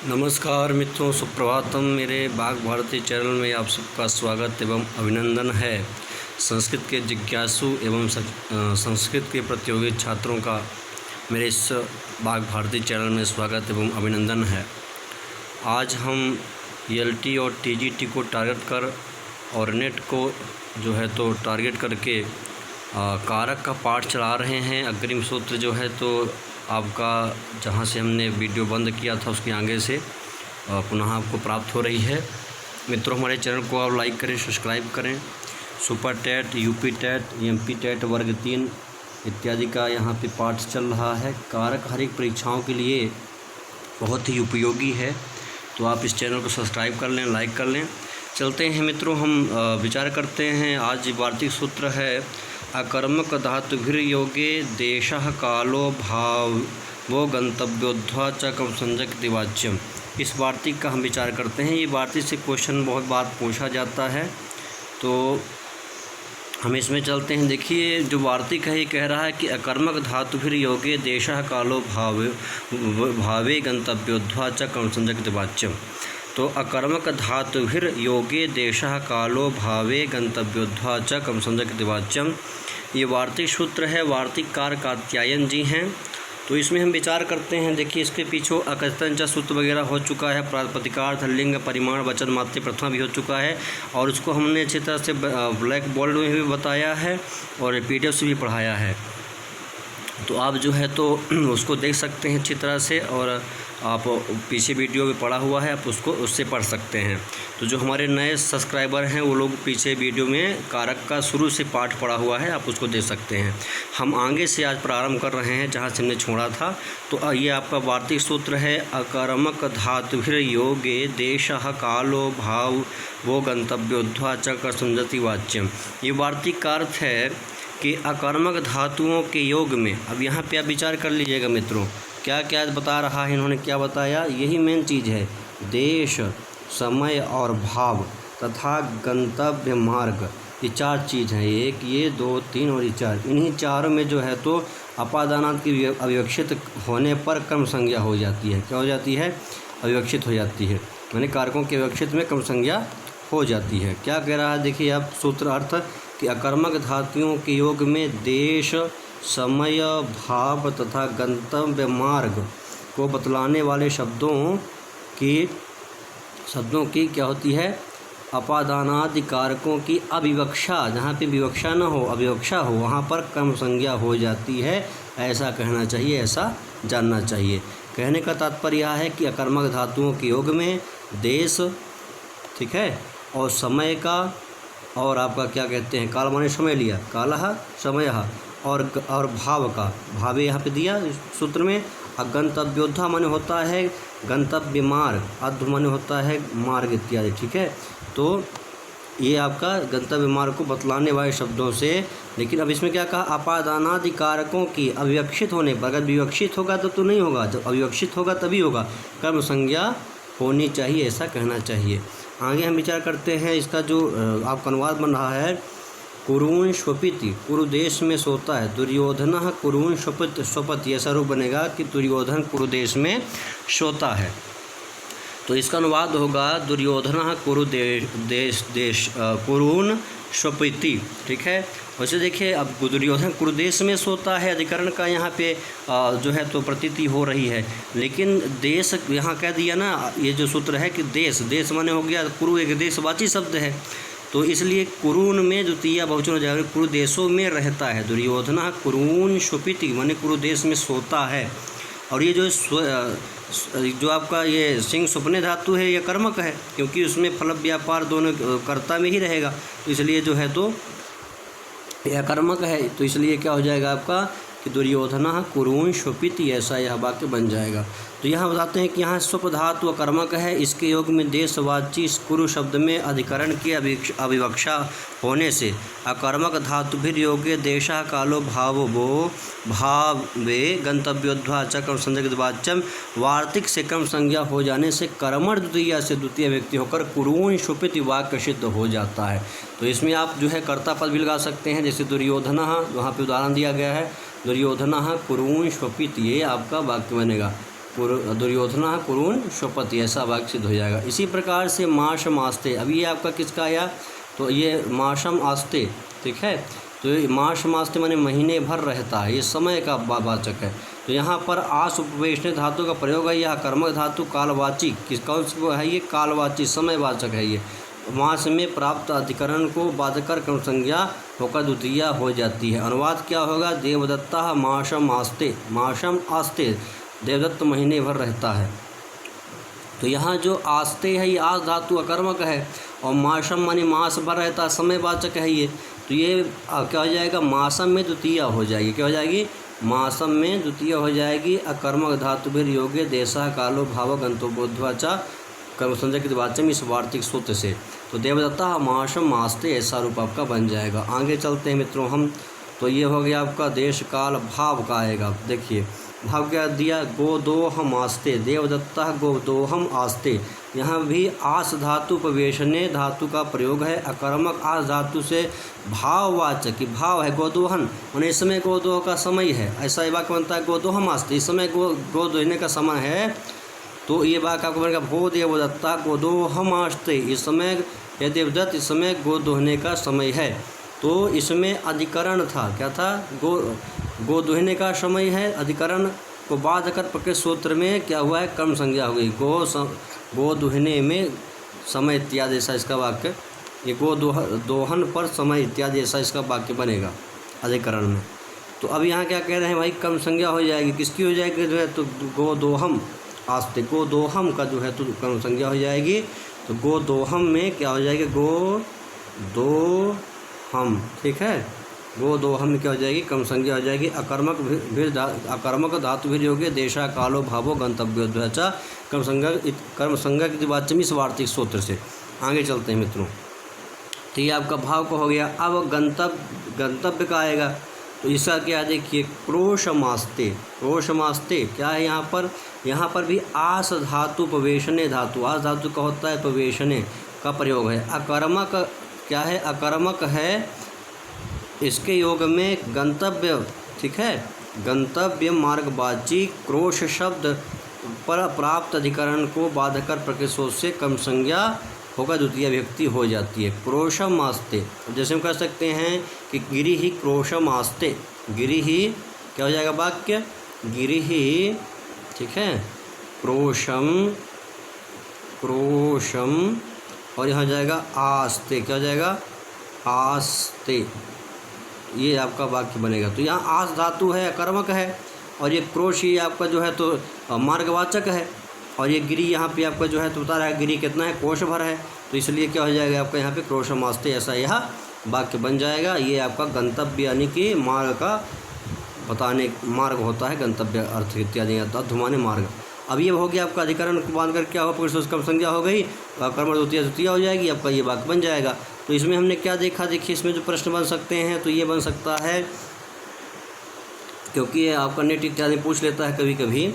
नमस्कार मित्रों, सुप्रभातम। मेरे बाघ भारती चैनल में आप सबका स्वागत एवं अभिनंदन है। संस्कृत के जिज्ञासु एवं संस्कृत के प्रतियोगी छात्रों का मेरे इस बाघ भारती चैनल में स्वागत एवं अभिनंदन है। आज हम एलटी और टीजीटी को टारगेट कर और नेट को जो है तो टारगेट करके कारक का पाठ चला रहे हैं। अग्रिम सूत्र जो है तो आपका जहां से हमने वीडियो बंद किया था उसके आगे से पुनः आपको प्राप्त हो रही है। मित्रों, हमारे चैनल को आप लाइक करें, सब्सक्राइब करें। Super TET, UP TET, MP TET वर्ग 3 इत्यादि का यहाँ पे पाठ चल रहा है। कारक हर एक परीक्षाओं के लिए बहुत ही उपयोगी है, तो आप इस चैनल को सब्सक्राइब कर लें, लाइक कर लें। चलते हैं मित्रों, हम विचार करते हैं। आज वार्तिक सूत्र है अकर्मक धातुभिर योगे देशः कालो भावो गंतव्योध्वा च कम संज्ञक वाच्यम। इस वार्तिक का हम विचार करते हैं। ये वार्तिक से क्वेश्चन बहुत बार पूछा जाता है, तो हम इसमें चलते हैं। देखिए, जो वार्तिक है ये कह रहा है कि अकर्मक धातुभिर योगे देशः कालो भावे गंतव्योध्वा च कम संज्ञक वाच्यम। तो अकर्मक धातुभिर योगे देशः कालो भावे गंतव्योध्वा च कम संज्ञक वाच्यम, ये वार्तिक सूत्र है। वार्तिककार कात्यायन जी हैं, तो इसमें हम विचार करते हैं। देखिए, इसके पीछे अकथन सूत्र वगैरह हो चुका है। प्रातिपदिकार्थ, लिंग, परिमाण, वचन, मात्रा, प्रथमा भी हो चुका है, और उसको हमने अच्छी तरह से ब्लैक बोर्ड में भी बताया है और पीडीएफ से भी पढ़ाया है। तो आप जो है तो उसको देख सकते हैं अच्छी तरह से, और आप पीछे वीडियो में पढ़ा हुआ है, आप उसको उससे पढ़ सकते हैं। तो जो हमारे नए सब्सक्राइबर हैं वो लोग पीछे वीडियो में कारक का शुरू से पाठ पढ़ा हुआ है, आप उसको देख सकते हैं। हम आगे से आज प्रारंभ कर रहे हैं जहाँ से हमने छोड़ा था। तो ये आपका वार्तिक सूत्र है अकर्मक धातुभिर योगे देशः कालो भाव वो गंतव्योध्वा च कर संजति वाच्यम। ये वार्तिक का अर्थ है कि अकर्मक धातुओं के योग में, अब यहाँ पे आप विचार कर लीजिएगा मित्रों, क्या क्या बता रहा है, इन्होंने क्या बताया, यही मेन चीज़ है। देश, समय और भाव तथा गंतव्य मार्ग, ये 4 चीज़ हैं। एक ये, 2, 3 और ये 4। इन्हीं चारों में जो है तो अपादानात की अविवक्षित होने पर कर्म संज्ञा हो जाती है। क्या हो जाती है? अविवक्षित हो जाती है, यानी कारकों के अविवक्षित में कर्म संज्ञा हो जाती है। क्या कह रहा है, देखिए आप सूत्र अर्थ कि अकर्मक धातुओं के योग में देश, समय, भाव तथा गंतव्य मार्ग को बतलाने वाले शब्दों की क्या होती है? अपादानादि कारकों की अविवक्षा, जहाँ पे विवक्षा न हो, अविवक्षा हो, वहाँ पर कर्म संज्ञा हो जाती है। ऐसा कहना चाहिए, ऐसा जानना चाहिए। कहने का तात्पर्य यह है कि अकर्मक धातुओं के योग में देश, ठीक है, और समय का, और आपका क्या कहते हैं, काल माने समय लिया, कालः समयः, और भाव का, भावे यहाँ पे दिया सूत्र में। गंतव्योध्वा माने होता है गंतव्य मार्ग, अध्व माने होता है मार्ग इत्यादि, ठीक है। तो ये आपका गंतव्य मार्ग को बतलाने वाले शब्दों से। लेकिन अब इसमें क्या कहा, अपादानादि कारकों की अविवक्षित होने पर, अगर विवक्षित होगा तो नहीं होगा, जब अविवक्षित होगा तभी होगा, कर्म संज्ञा होनी चाहिए, ऐसा कहना चाहिए। आगे हम विचार करते हैं। इसका जो आपका अनुवाद बन रहा है, कुरुन स्वपिति, कुरुदेश में सोता है। दुर्योधन कुरुन स्वपति, ऐसा रूप बनेगा कि दुर्योधन कुरुदेश में सोता है। तो इसका अनुवाद होगा दुर्योधन कुरुन स्वपिति, ठीक है। वैसे देखिए, अब दुर्योधन कुरुदेश में सोता है, अधिकरण का यहाँ पे जो है तो प्रतीति हो रही है। लेकिन देश यहाँ कह दिया ना, ये जो सूत्र है कि देश माने हो गया, कुरु एक देशवाची शब्द है, तो इसलिए कुरुन में द्वितीय बहुवचन हो जाएगा, कुरुदेशों में रहता है। दुर्योधन कुरुन स्वपिति माने कुरुदेश में सोता है। और ये जो आपका ये सिंह स्वप्ने धातु है, ये कर्मक है, क्योंकि उसमें फल व्यापार दोनों कर्ता में ही रहेगा, तो इसलिए जो है तो यह कर्मक है। तो इसलिए क्या हो जाएगा आपका कि दुर्योधन कुरुन स्वपिति, ऐसा यह वाक्य बन जाएगा। तो यहाँ बताते हैं कि यहाँ स्वप धातु कर्मक है। इसके योग में देशवाची कुरु शब्द में अधिकरण की अविवक्षा होने से अकर्मक धातुभिर योगे देशः कालो भावे गंतव्योध्वा च कर्म संज्ञक वाच्यम, वार्तिक से कर्म संज्ञा हो जाने से कर्मण द्वितीय से द्वितीय व्यक्ति होकर कुरुन स्वपिति वाक्य सिद्ध हो जाता है। तो इसमें आप जो है कर्ता पद भी लगा सकते हैं, जैसे दुर्योधन, वहाँ पे उदाहरण दिया गया है, दुर्योधन कुरुन स्वपिति, ये आपका वाक्य बनेगा। दुर्योधना कुरुन स्वपति, ऐसा वाक्य सिद्ध हो जाएगा। इसी प्रकार से माशम आस्ते, अब ये आपका किसका आया, तो ये माशम आस्ते, ठीक है। तो ये माशम आस्ते माने महीने भर रहता है, ये समय का वाचक है। तो यहाँ पर आस उपवेशने धातु का प्रयोग है, यह कर्मक धातु कालवाची, किस कौन सी है, ये कालवाची समयवाचक है। ये मास में प्राप्त अधिकरण को बाधकर कर्म संज्ञा होकर द्वितीया हो जाती है। अनुवाद क्या होगा, देवदत्ता माशम आस्ते, माशम आस्ते, देवदत्त महीने भर रहता है। तो यहाँ जो आस्ते है ये आस धातु अकर्मक है, और माशम माने मास भर रहता है, समयवाचक है ये। तो ये क्या हो जाएगा, मासम में द्वितीया हो जाएगी, क्या हो जाएगी, मासम में द्वितीय हो जाएगी। अकर्मक धातु भी योग्य देशा कालो भाव गंतव्योद्वाचा कर्म संज्ञा के वाच्यम, इस वार्तिक सूत्र से। तो देवदत्ता माशम मास्ते ऐसा रूप आपका बन जाएगा। आगे चलते हैं मित्रों हम, तो ये हो गया आपका देश काल भाव का आएगा। देखिए भाव क्या दिया, गोदोहम आस्ते, देवदत्ता गोदोहम आस्ते। यहाँ भी आस धातु उपवेशने धातु का प्रयोग है। अकर्मक आस धातु से भाववाचक, कि भाव है गोदोहन, माने इस समय गोदोह का समय है, ऐसा ये वाक्य बनता है गोदोहम आस्ते, इस समय गो दोहने का समय है। तो ये वाक्य आपको बनेगा भो देवदत्ता गोदोहम आस्ते, इस समय ये देवदत्त इस समय गो दोहने का समय है। तो इसमें अधिकरण था, क्या था, गो दोहने का समय है। अधिकरण को बाद कर प्रकृत सूत्र में क्या हुआ है, कर्म संज्ञा हो गई। गो दोहने में समय इत्यादि ऐसा इसका वाक्य, ये गो दोहन पर समय इत्यादि ऐसा इसका वाक्य बनेगा अधिकरण में। तो अब यहाँ क्या कह रहे हैं भाई, कर्म संज्ञा हो जाएगी, किसकी हो जाएगी जो है, तो गो दोहम आस्ते, गो दोहम का जो है तो कर्म संज्ञा हो जाएगी। तो गो दोहम में क्या हो जाएगी, गो दो हम, ठीक है, गो दोहम में क्या हो जाएगी, कर्म संज्ञा हो जाएगी। अकर्मक धातु भी योग्य देशा कालो भावो गंतव्योद्वाचा, कर्म संज्ञा के वाच्यम इस वार्तिक सूत्र से। आगे चलते हैं मित्रों, तो ये आपका भाव का हो गया। अब गंतव्य का आएगा, तो इसका क्या देखिए, क्रोशमास्ते, क्रोशमास्ते क्या है यहाँ पर भी आस धातु उपवेशने धातु, आस धातु का होता है उपवेशने का प्रयोग है। अकर्मक क्या है, अकर्मक है, इसके योग में गंतव्य, ठीक है, गंतव्य मार्गवाची क्रोश शब्द पर प्राप्त अधिकरण को बाधकर प्रकृत से कर्म संज्ञा होकर द्वितीय व्यक्ति हो जाती है। क्रोशम आस्ते, जैसे हम कह सकते हैं कि गिरि ही क्रोशम आस्ते, गिरि ही क्या हो जाएगा वाक्य, गिरि ही, ठीक है, क्रोशम, क्रोशम, और यहाँ जाएगा आस्ते, क्या हो जाएगा, आस्ते, ये आपका वाक्य बनेगा। तो यहाँ आस धातु है, कर्मक है, और ये क्रोश ही आपका जो है तो मार्गवाचक है, और ये गिरी यहाँ पे आपका जो है तो बता रहा है गिरी कितना है, कोश भर है। तो इसलिए क्या हो जाएगा आपका यहाँ पे क्रोशमास्ते, ऐसा यह वाक्य बन जाएगा। ये आपका गंतव्य यानी कि मार्ग का बताने, मार्ग होता है गंतव्य अर्थ इत्यादि, अधुमाने मार्ग। अब ये हो गया आपका अधिकरण को बांध कर क्या हो, कर्म संज्ञा हो गई, कर्म द्वितीय हो जाएगी, आपका ये वाक्य बन जाएगा। तो इसमें हमने क्या देखा, देखिए इसमें जो प्रश्न बन सकते हैं, तो ये बन सकता है, क्योंकि ये आपका नेट इत्यादि पूछ लेता है कभी कभी,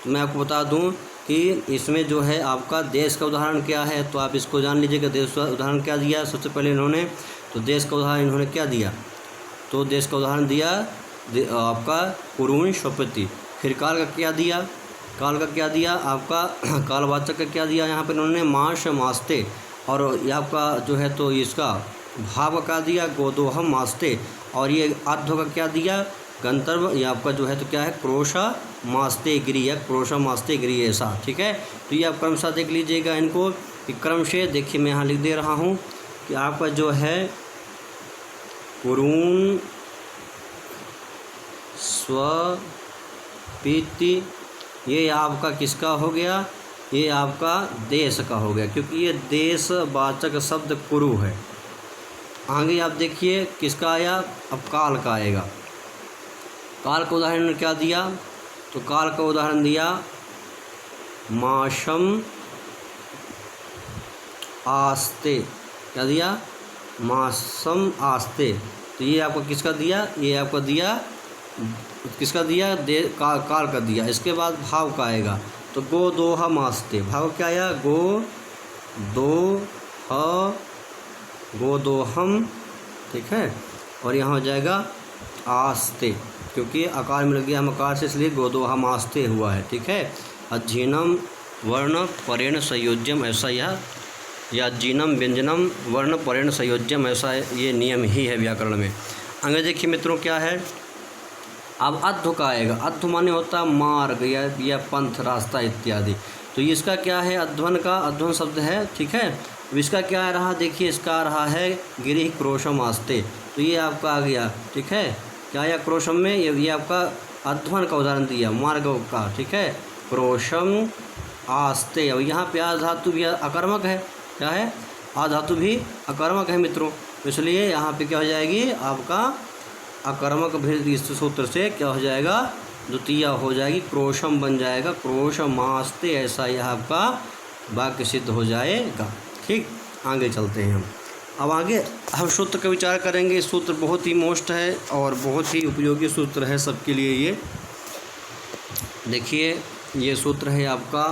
तो मैं आपको बता दूं कि इसमें जो है आपका देश का उदाहरण क्या है, तो आप इसको जान लीजिएगा। देश का उदाहरण क्या दिया, सबसे पहले इन्होंने, तो देश का उदाहरण इन्होंने क्या दिया, तो देश का उदाहरण दिया आपका कुरुन स्वपति। फिर काल का क्या दिया, काल का क्या दिया आपका, कालवाचक का क्या दिया, यहाँ पर इन्होंने माश मास्ते, और ये आपका जो है तो इसका भाव का दिया गोदोहम मास्ते, और ये आध्व का क्या दिया, गंतव्य, ये आपका जो है तो क्या है, क्रोशा मास्ते गिरी, या क्रोशा मास्ते गिरी, ऐसा, ठीक है। तो ये आप क्रम से देख लीजिएगा इनको, क्रम से देखिए मैं यहाँ लिख दे रहा हूँ कि आपका जो है कुरुन स्वपीति, ये आपका किसका हो गया, ये आपका देश का हो गया, क्योंकि ये देशवाचक शब्द कुरु है। आगे आप देखिए किसका आया, अब काल का आएगा। काल का उदाहरण क्या दिया, तो काल का उदाहरण दिया माशम आस्ते, क्या दिया, मासम आस्ते। तो ये आपको किसका दिया, ये आपको दिया, किसका दिया, काल का दिया। इसके बाद भाव का आएगा, तो गो दोहा मास्ते, भाव क्या आया, गो दोहम, ठीक है, और यहाँ हो जाएगा आस्ते, क्योंकि आकार मिल गया हम आकार से, इसलिए गोदोहम आस्ते हुआ है, ठीक है। अज्जीनम वर्ण परेण संयोज्यम, ऐसा यह या जीनम व्यंजनम वर्ण परेण संयोज्यम, ऐसा ये नियम ही है व्याकरण में। आगे देखिए मित्रों क्या है, अब अध्व का आएगा। अध्व माने होता है मार्ग या पंथ, रास्ता इत्यादि। तो इसका क्या है, अध्वन का, अध्वन शब्द है, ठीक है। अब इसका क्या रहा, देखिए इसका रहा है गिरिह क्रोशम आस्ते। तो ये आपका आ गया, ठीक है, क्या या क्रोशम में ये आपका अध्वन का उदाहरण दिया, मार्ग का, ठीक है, क्रोशम आस्ते। और यहाँ पे आ धातु भी अकर्मक है, क्या है, आ धातु भी अकर्मक है मित्रों, इसलिए यहाँ पे क्या हो जाएगी आपका अकर्मक भेद इस सूत्र से क्या हो जाएगा, द्वितीय हो जाएगी, क्रोशम बन जाएगा, क्रोशमास्ते, ऐसा यह आपका वाक्य सिद्ध हो जाएगा। ठीक, आगे चलते हैं हम। अब आगे हम सूत्र का विचार करेंगे। सूत्र बहुत ही मोस्ट है और बहुत ही उपयोगी सूत्र है सबके लिए। ये देखिए, ये सूत्र है आपका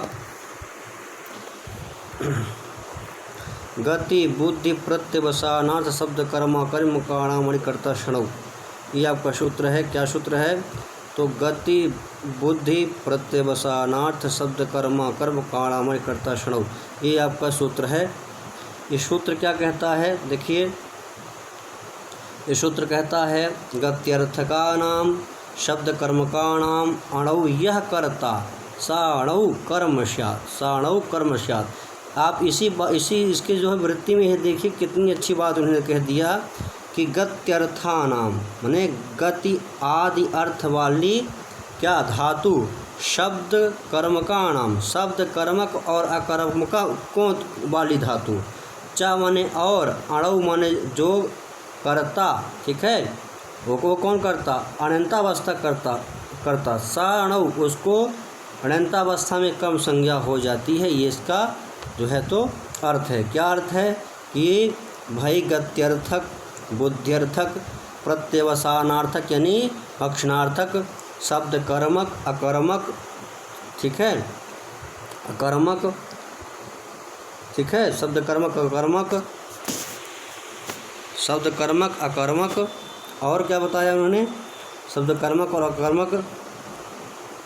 गति बुद्धि प्रत्यवसानार्थ शब्द कर्म कर्म काणामणिकर्ता क्षणव, ये आपका सूत्र है। क्या सूत्र है, तो गति बुद्धि प्रत्यवसानार्थ शब्द कर्म कर्म काणामणिकर्ता क्षणव, ये आपका सूत्र है। ये सूत्र क्या कहता है, देखिए ये सूत्र कहता है गत्यर्थकानाम शब्द कर्मकाणाम अणौ यह कर्ता साणौ कर्म स्यात्, साणौ कर्म स्यात्। आप इसी इसके जो है वृत्ति में है, देखिए कितनी अच्छी बात उन्होंने कह दिया कि गत्यर्थानाम माने गति आदि अर्थ वाली क्या धातु, शब्द कर्मकाणाम, शब्द कर्मक और अकर्मक को वाली धातु, चा माने और, अणौ माने जो करता, ठीक है, वो कौन करता, अनंतावस्था करता, साणौ उसको अनंतावस्था में कम संज्ञा हो जाती है। ये इसका जो है तो अर्थ है। क्या अर्थ है कि भाई गत्यर्थक बुद्ध्यर्थक प्रत्यवसानार्थक यानी भक्षणार्थक शब्द कर्मक अकर्मक, ठीक है, अकर्मक, ठीक है, शब्द कर्मक अकर्मक, शब्द कर्मक अकर्मक, और क्या बताया उन्होंने, शब्द कर्मक और अकर्मक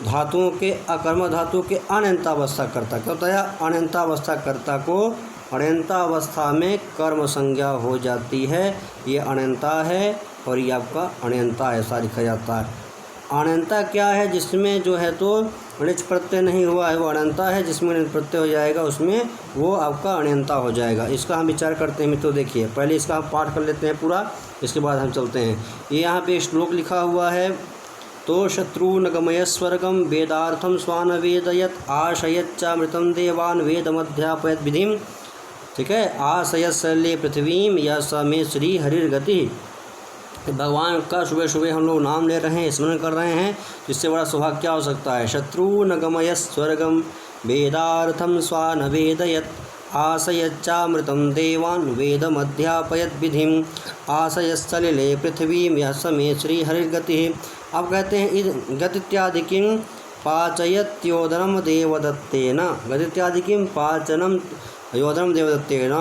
धातुओं के, अकर्मक धातु के अनंतावस्था करता, क्या बताया, अनंतावस्था करता को अनंतावस्था में कर्म संज्ञा हो जाती है। ये अनंता है और ये आपका अनंता ऐसा लिखा जाता है। अनंता क्या है, जिसमें जो है तो णिच प्रत्यय नहीं हुआ है वो अनंता है, जिसमें णिच प्रत्यय हो जाएगा उसमें वो आपका अनंता हो जाएगा। इसका हम विचार करते हैं मित्रों। देखिए पहले इसका हम पाठ कर लेते हैं पूरा, इसके बाद हम चलते हैं। ये यहाँ पे श्लोक लिखा हुआ है, तो शत्रुन गमय स्वर्गम वेदार्थम स्वान वेदयत आशयच्चामृतम देवान वेदमध्यापयत विधिम, ठीक है, आशयत शल्ये पृथ्वीम या स मे श्री हरिर्गति। भगवान का सुबह सुबह हम लोग नाम ले रहे हैं, स्मरण कर रहे हैं, इससे बड़ा सौभाग्य क्या हो सकता है। शत्रुन गमय स्वर्गम वेदार्थम स्वान वेदयत आशयच्चामृतम देवान वेदमध्यापयत विधिम आशयस्थले पृथ्वीम यह समे श्री हरिर्गति। अब कहते हैं गतित्यादि किम पाचयत्योदनम देवदत्तेन, गतित्यादि किम पाचनम योदनम देवदत्तेन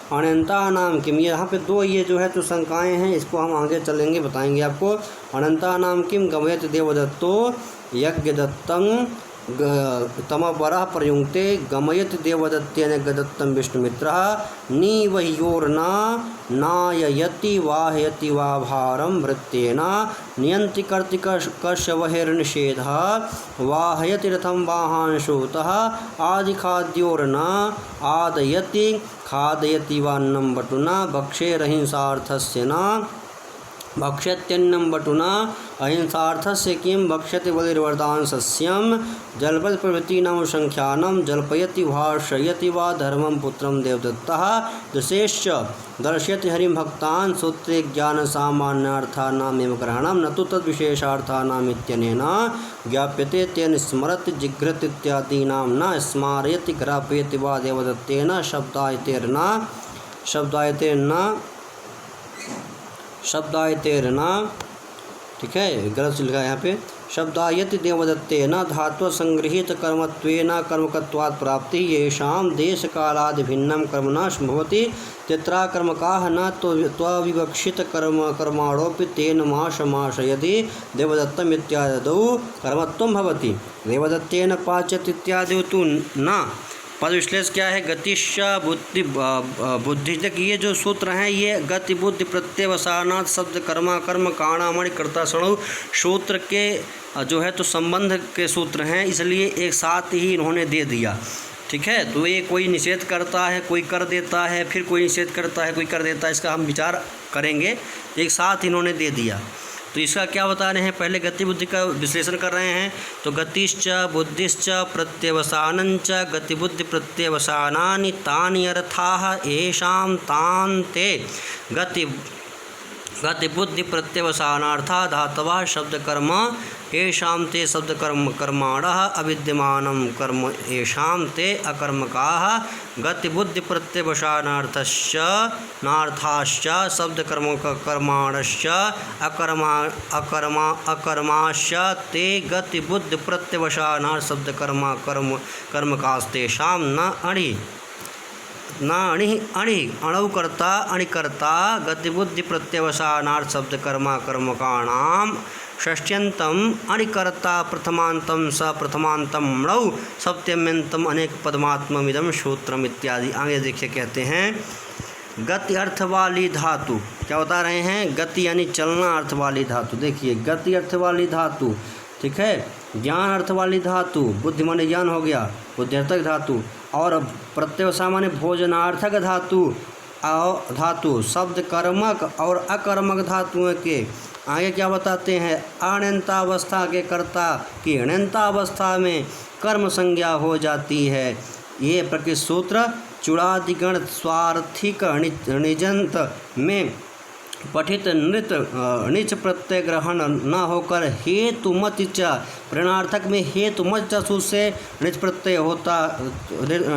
अनंता नाम किम। यहाँ पे दो ये जो है तो शंकाएँ हैं, इसको हम आगे चलेंगे बताएंगे आपको। अनंता नाम किम गमयत देवदत्तो यज्ञदत्तं तमपरः प्रयुङ्क्ते गमयति देवदत्तेन गदत्तं विष्णुमित्रः निवह्योर्ना नाययति वाहयति वा भारं वृत्तेन नियन्ति कर्ति कश्यवहिर्निषेधः वाहयति रथं वाहांशुतः आदिखाद्योर्ना आदयति खादयति वान्नं बटुना भक्षेरहिंसार्थस्य न भक्ष्यत्यन्नं बटुना अहिंसार्थस्य किं भक्ष्यति बलिर्वरदान सस्यम जलपद प्रभृतीनां संख्यानं जल्पयति भाषयति वा धर्मं पुत्रं देवदत्तः दशेश्च दर्शयति हरिं भक्तान् सूत्रे ज्ञानसामान्यार्थानामेव ग्रहणं न तु तद्विशेषार्थानाम् इत्यनेन ज्ञाप्यते तेन स्मरति जिघ्रति इत्यादीनां न स्मारयति ग्रापयति वा देवदत्तेन शब्दायतेर्ना, ठीक है, गलत लिखा है यहाँ पे, शब्दायति देवदत्तेन धात्व संगृहीत कर्मत्वेन कर्मकत्वात् प्राप्ति येषां देश कालादि भिन्नं कर्म न भवति तत्रा कर्मकाः न तो त्वविवक्षित कर्माणोऽपि तेन माश यदि देवदत्तम इत्यादौ कर्मत्वं भवति देवदत्तेन पाच्यत इत्यादि तु न। पद विश्लेष क्या है? गतिश्च बुद्धि तक ये जो सूत्र हैं ये गति बुद्धि प्रत्यवसानात् शब्द कर्मा कर्म काणामणि कर्ता सणु सूत्र के जो है तो संबंध के सूत्र हैं, इसलिए एक साथ ही इन्होंने दे दिया। ठीक है, तो ये कोई निषेध करता है कोई कर देता है, फिर कोई निषेध करता है कोई कर देता है, इसका हम विचार करेंगे। एक साथ इन्होंने दे दिया। तो इसका क्या बता रहे हैं? पहले गति बुद्धि का विश्लेषण कर रहे हैं। तो गतिश्च बुद्धिश्च प्रत्यवसानंच गति बुद्धि प्रत्यवसानानि तानि अर्थाः येषां तान् ते गति बुद्धि प्रत्यवसानार्था धातवः शब्द कर्म येषां ते शब्द कर्माणः अविद्यमानं कर्म येषां ते अकर्मकाः गति बुद्धि प्रत्यवसानार्थश्च नार्थाश्च शब्द कर्माणश्च अकर्माश्च ते गति बुद्धि प्रत्यवसानार्थ शब्द कर्मकास्तेषां न अणु कर्ता अणिकर्ता गतिबुद्धि प्रत्यवसानार्थ शब्द कर्मकाणाम षष्ट्यंतम अणिकर्ता प्रथमांतम स प्रथमांतम मणौ सप्तम्यंतम अनेक पदमात्ममिदम सूत्रम इत्यादि। आगे देखिए कहते हैं गति अर्थ वाली धातु। क्या बता रहे हैं? गति यानी चलना अर्थ वाली धातु। देखिए गति अर्थ वाली धातु, ठीक है। ज्ञान अर्थ वाली धातु, बुद्धि माने ज्ञान हो गया, बुद्ध्यर्थक धातु। और प्रत्यवसा माने भोजनार्थक धातु शब्द कर्मक और अकर्मक धातुओं के आगे क्या बताते हैं? अनंतावस्था के कर्ता की अनंतावस्था में कर्म संज्ञा हो जाती है। ये प्रकृत सूत्र चूड़ादिगण स्वार्थिक निजंत में पठित णिच प्रत्यय ग्रहण न होकर हेतुमत च प्रेरणार्थक में हेतुमत च सूत्र से णिच प्रत्यय होता,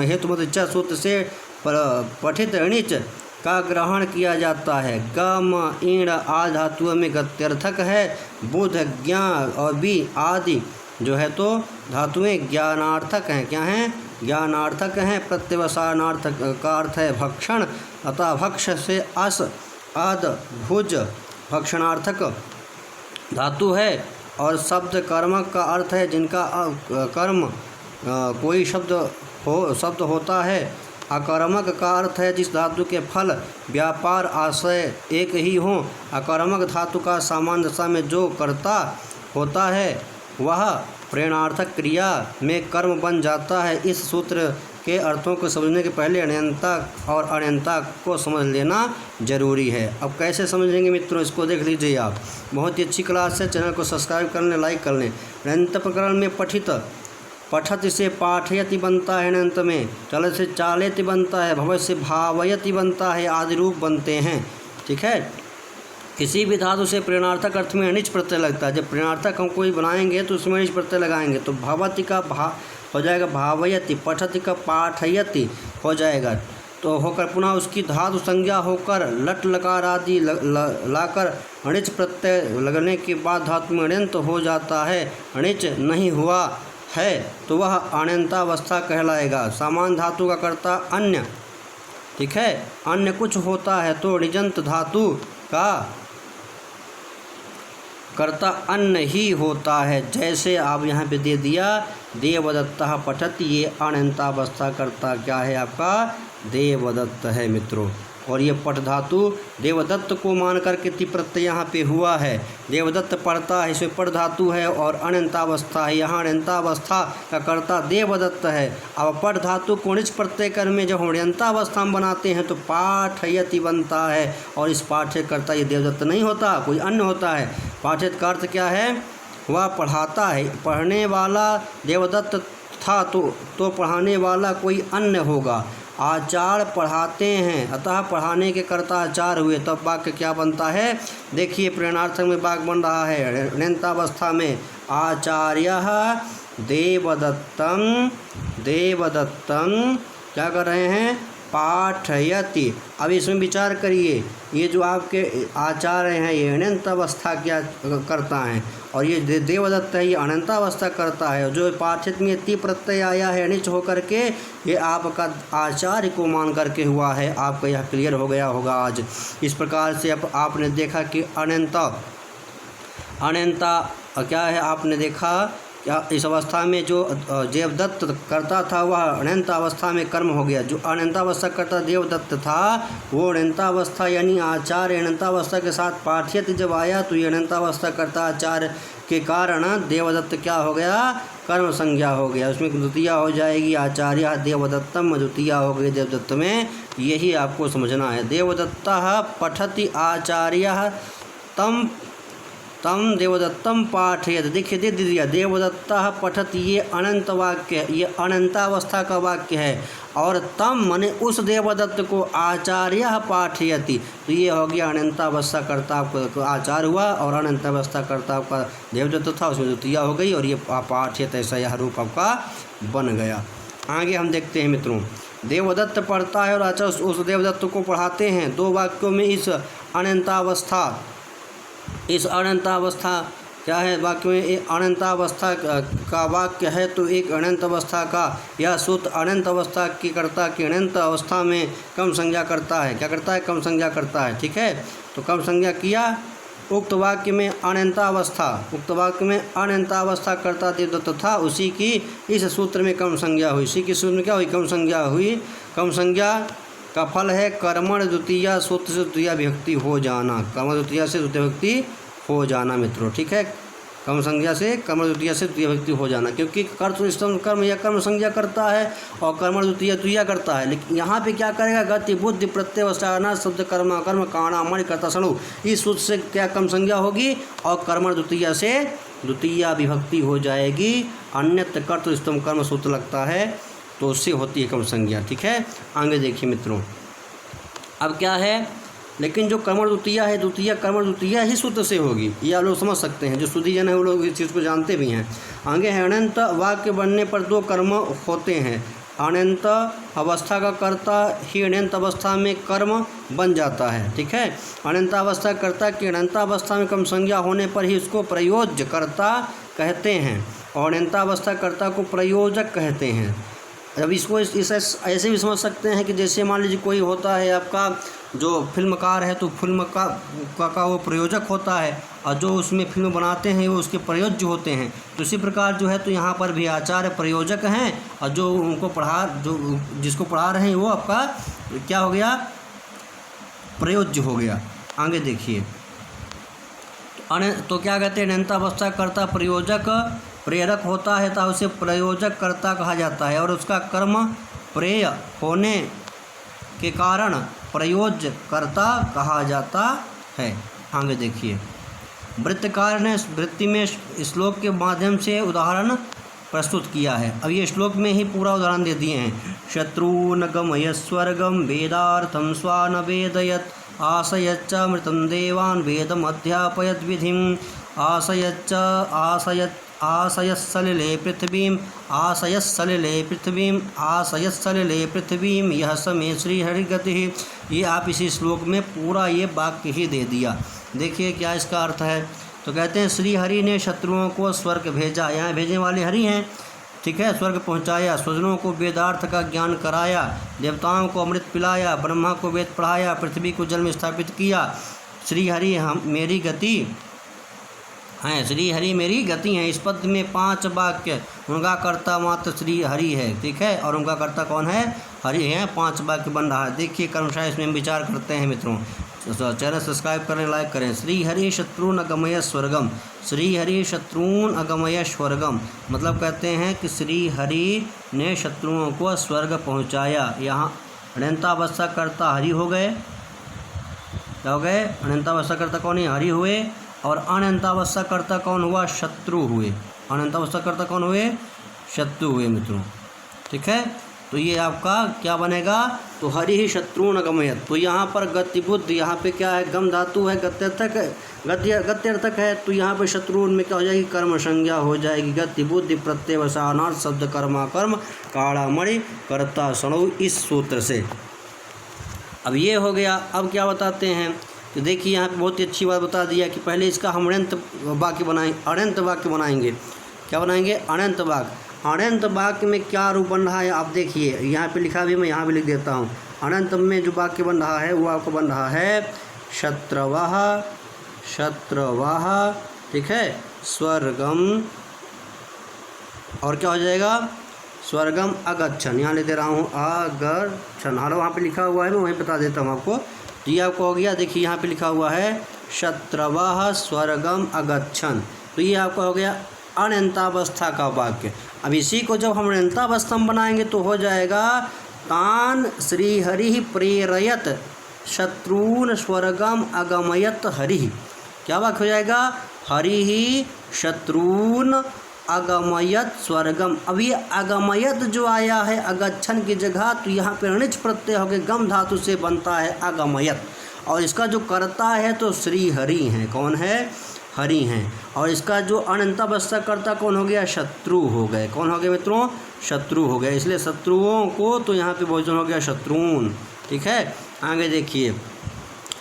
हेतुमत च सूत्र से पठित णिच का ग्रहण किया जाता है। गम ईण आदि धातुओं में गत्यर्थक है। बुध ज्ञान और बी आदि जो है तो धातुएं ज्ञानार्थक हैं। क्या हैं? ज्ञानार्थक हैं। प्रत्यवसानार्थक का अर्थ है भक्षण, अतः भक्ष से अस आद भुज भक्षणार्थक धातु है। और शब्द कर्मक का अर्थ है जिनका कर्म कोई शब्द होता है। अकर्मक का अर्थ है जिस धातु के फल व्यापार आशय एक ही हों। अकर्मक धातु का सामान्य दशा में जो कर्ता होता है वह प्रेरणार्थक क्रिया में कर्म बन जाता है। इस सूत्र के अर्थों को समझने के पहले अनंता और अनंता को समझ लेना जरूरी है। अब कैसे समझेंगे मित्रों, इसको देख लीजिए आप। बहुत ही अच्छी क्लास है, चैनल को सब्सक्राइब कर लें, लाइक कर लें। अनंत प्रकरण में पठत से पाठयति बनता है, अनंत में चल से चालयति बनता है, भविष्य से भावयति बनता है, आदि रूप बनते हैं। ठीक है, किसी भी धातु से प्रेरणार्थक अर्थ में अनिच प्रत्यय लगता है। जब प्रेरणार्थक हम कोई बनाएंगे तो उसमें अनिच प्रत्यय लगाएंगे। तो भवति का हो जाएगा भावयति, पठति का पाठयति हो जाएगा। तो होकर पुनः उसकी धातु संज्ञा होकर लट लकार आदि लाकर अणिच प्रत्यय लगने के बाद धातु में अण्यंत हो जाता है। अणिच नहीं हुआ है तो वह अण्यंतावस्था कहलाएगा। सामान्य धातु का कर्ता अन्य, ठीक है, अन्य कुछ होता है तो णिजंत धातु का कर्ता अन्न ही होता है। जैसे आप यहाँ पे दे दिया देवदत्तः पठत, ये अनंतावस्था कर्ता क्या है? आपका देवदत्त है मित्रों। और ये पठ धातु देवदत्त को मान करके ति प्रत्यय यहाँ पे हुआ है। देवदत्त पढ़ता है, इसमें पढ़ धातु है और अनंतावस्था है। यहाँ अनंतावस्था का कर्ता देवदत्त है। अब पढ़ धातु को णिच प्रत्यय कर में जब हम अनंतावस्था में बनाते हैं तो पाठयति बनता है। और इस पाठ्य कर्ता ये देवदत्त नहीं होता, कोई अन्य होता है। पाठ्यत का अर्थ क्या है? वह पढ़ाता है। पढ़ने वाला देवदत्त था तो पढ़ाने वाला कोई अन्य होगा। आचार्य पढ़ाते हैं, अतः पढ़ाने के कर्ता आचार्य हुए। तब वाक्य क्या बनता है? देखिए प्रेरणार्थक में वाक्य बन रहा है अनंतावस्था में आचार्यः देवदत्तं क्या कर रहे हैं? पाठयति। अब इसमें विचार करिए, ये जो आपके आचार्य हैं ये अनंत अवस्था क्या करता है, और ये देवदत्त है ये अनंतावस्था करता है। जो पाठित में ती प्रत्यय आया है अनिच होकर के, ये आपका आचार्य को मान करके हुआ है। आपका यह क्लियर हो गया होगा आज। इस प्रकार से अब आपने देखा कि अनंता क्या है, आपने देखा क्या इस अवस्था में जो देवदत्त करता था वह अनंतावस्था में कर्म हो गया। जो अनंतावस्था करता देवदत्त था वो अनंतावस्था यानी आचार्य अनंतावस्था के साथ पाठ्यत जब आया तो ये अनंतावस्था करता आचार्य के कारण देवदत्त क्या हो गया, कर्म संज्ञा हो गया। उसमें द्वितीया हो जाएगी, आचार्य देवदत्तम द्वितीया हो गई देवदत्त में। यही आपको समझना है। देवदत्तः पठति आचार्यः तम देवदत्तम पाठयत। देखिए दे दिया, देवदत्तः पठत, ये अनंत वाक्य है, ये अनंतावस्था का वाक्य है। और तम माने उस देवदत्त को आचार्य पाठयति, तो ये हो गया अनंतावस्था करता आपका आचार्य हुआ और अनंतावस्था करता आपका देवदत्त था, उसमें द्वितीया हो गई और ये पाठयत ऐसा यह रूप आपका बन गया। आगे हम देखते हैं मित्रों, देवदत्त पढ़ता है और आचार्य उस देवदत्त को पढ़ाते हैं। दो वाक्यों में इस अनंतावस्था क्या है, वाक्य में एक अनंतावस्था का वाक्य है तो एक अनंत अवस्था का यह सूत्र अनंत अवस्था की करता कि अनंत अवस्था में कम संज्ञा करता है। क्या करता है, कम संज्ञा करता है। ठीक है, तो कम संज्ञा किया। उक्त वाक्य में अनंतावस्था करता देवदत्त था, उसी की इस सूत्र में कम संज्ञा हुई। इसी की सूत्र में क्या हुई, कम संज्ञा हुई। कम संज्ञा का फल है कर्मण द्वितीया सूत्र से द्वितीया विभक्ति हो जाना। कर्म द्वितीया से द्वितीया विभक्ति हो जाना मित्रों। ठीक है, कर्म संज्ञा से कर्म द्वितीया से द्वितीया विभक्ति हो जाना, क्योंकि कर्तृ कर्म या कर्म संज्ञा करता है और कर्म द्वितीया द्वितीया करता है। लेकिन यहाँ पे क्या करेगा, गति बुद्धि प्रत्यय शब्द कर्म कर्म काणा मणि कर्ता सणु, इस सूत्र से क्या कम संज्ञा होगी और कर्म द्वितीया से द्वितीया विभक्ति हो जाएगी। अन्यत्र कर्तृ कर्म सूत्र लगता है तो उससे होती है कम संज्ञा। ठीक है, आगे देखिए मित्रों, अब क्या है, लेकिन जो कर्मण द्वितीया है, द्वितीया कर्मण द्वितीया ही सूत्र से होगी, ये आप लोग समझ सकते हैं। जो शुद्धिजन है वो लोग इस चीज़ को जानते भी हैं। आगे है, अनंत वाक्य बनने पर दो कर्म होते हैं। अनंत अवस्था का कर्ता ही अनंत अवस्था में कर्म बन जाता है। ठीक है, अनंत अवस्था कर्ता की अनंत अवस्था में कम संज्ञा होने पर ही उसको प्रयोज्य कर्ता कहते हैं और अनंतावस्था कर्ता को प्रयोजक कहते हैं। अब इसको ऐसे भी समझ सकते हैं कि जैसे मान लीजिए कोई होता है आपका जो फिल्मकार है, तो फिल्म का वो प्रयोजक होता है और जो उसमें फिल्म बनाते हैं वो उसके प्रयोज्य होते हैं। तो इसी प्रकार जो है तो यहाँ पर भी आचार्य प्रयोजक हैं और जो जिसको पढ़ा रहे हैं वो आपका क्या हो गया, प्रयोज्य हो गया। आगे देखिए, तो क्या कहते हैं, अनंतावस्था कर्ता प्रयोजक प्रेरक होता है तो उसे प्रयोजक कर्ता कहा जाता है और उसका कर्म प्रेय होने के कारण प्रयोज्य कर्ता कहा जाता है। आगे देखिए, वृत्तकार ने वृत्ति में श्लोक के माध्यम से उदाहरण प्रस्तुत किया है। अब ये श्लोक में ही पूरा उदाहरण दे दिए हैं। शत्रुन गमय स्वर्गम वेदार्थम स्वान वेदयत आशयच्च मृतं देवान् वेदमध्यापयत् विधिम् आशयस्सलिले पृथ्वीं यह समय श्रीहरिगतिः। ये आप इसी श्लोक में पूरा ये वाक्य ही दे दिया। देखिए क्या इसका अर्थ है। तो कहते हैं श्री हरि ने शत्रुओं को स्वर्ग भेजा, यहाँ भेजने वाले हरि हैं। ठीक है, स्वर्ग पहुँचाया, स्वजनों को वेदार्थ का ज्ञान कराया, देवताओं को अमृत पिलाया, ब्रह्मा को वेद पढ़ाया, पृथ्वी को जल में स्थापित किया। श्री हरि हम मेरी गति हैं, श्री हरि मेरी गति हैं। इस पद में 5 वाक्य, उनका कर्ता मात्र श्री हरि है। ठीक है, और उनका कर्ता कौन है, हरि है। 5 वाक्य बन रहा है। देखिए कर्मशाय इसमें हम विचार करते हैं मित्रों। चैनल सब्सक्राइब करें, लाइक करें। श्री हरि शत्रुन अगमय स्वर्गम, श्री हरि शत्रुन अगमय स्वर्गम, मतलब कहते हैं कि श्री हरि ने शत्रुओं को स्वर्ग पहुंचाया। यहाँ अनंतावस्था कर्ता हरि हो गए। क्या हो गए, अनंतावस्था कर्ता कौन है, हरि हुए। और अनंतावस्था कर्ता कौन हुआ, शत्रु हुए। अनंतावस्था कर्ता कौन हुए, शत्रु हुए मित्रों। ठीक है, तो ये आपका क्या बनेगा, तो हरि ही शत्रुन अगमयत। तो यहाँ पर गति बुद्धि, यहाँ पे क्या है, गम धातु है, गत्यर्थक है। तो यहाँ पे शत्रुन में क्या हो जाएगी, कर्म संज्ञा हो जाएगी। गति बुद्धि प्रत्यय वसानार्थ शब्द कर्मा कर्म काड़ा मणि कर्ता सणु, इस सूत्र से। अब ये हो गया। अब क्या बताते हैं, तो देखिए यहाँ पे बहुत ही अच्छी बात बता दिया कि पहले इसका हम अण्यंत वाक्य बनाएंगे, अण्यंत वाक्य बनाएंगे। क्या बनाएंगे? अण्यंत वाक्य। अण्यंत वाक्य में क्या रूप बन रहा है आप देखिए, यहाँ पे लिखा भी, मैं यहाँ भी लिख देता हूँ। अण्यंत में जो वाक्य बन रहा है वो आपको बन रहा है शत्रवः, शत्रवः, ठीक है, स्वर्गम, और क्या हो जाएगा? स्वर्गम अगच्छन्। यहाँ ले दे रहा हूँ अगच्छन्, हालो वहाँ पे लिखा हुआ है, मैं वहीं बता देता हूँ आपको। तो ये आपको हो गया, देखिए यहाँ पे लिखा हुआ है शत्रवः स्वर्गम अगच्छन्। तो ये आपका हो गया अण्यन्तावस्था का वाक्य। अब इसी को जब हम अण्यन्तावस्था में बनाएंगे तो हो जाएगा तान श्रीहरिः प्रेरयत शत्रून् स्वर्गम अगमयत हरिः। क्या वाक्य हो जाएगा? हरिः शत्रून् अगमयत स्वर्गम। अब ये अगमयत जो आया है अगच्छन् की जगह, तो यहाँ पे णिच प्रत्यय हो गए, गम धातु से बनता है अगमयत। और इसका जो कर्ता है तो श्री हरि हैं। कौन है? हरि हैं। और इसका जो अण्यन्तावस्था कर्ता कौन हो गया? शत्रु हो गए। कौन हो गए मित्रों? शत्रु हो गए। इसलिए शत्रुओं को तो यहाँ पे बहुवचन हो गया शत्रून। ठीक है, आगे देखिए,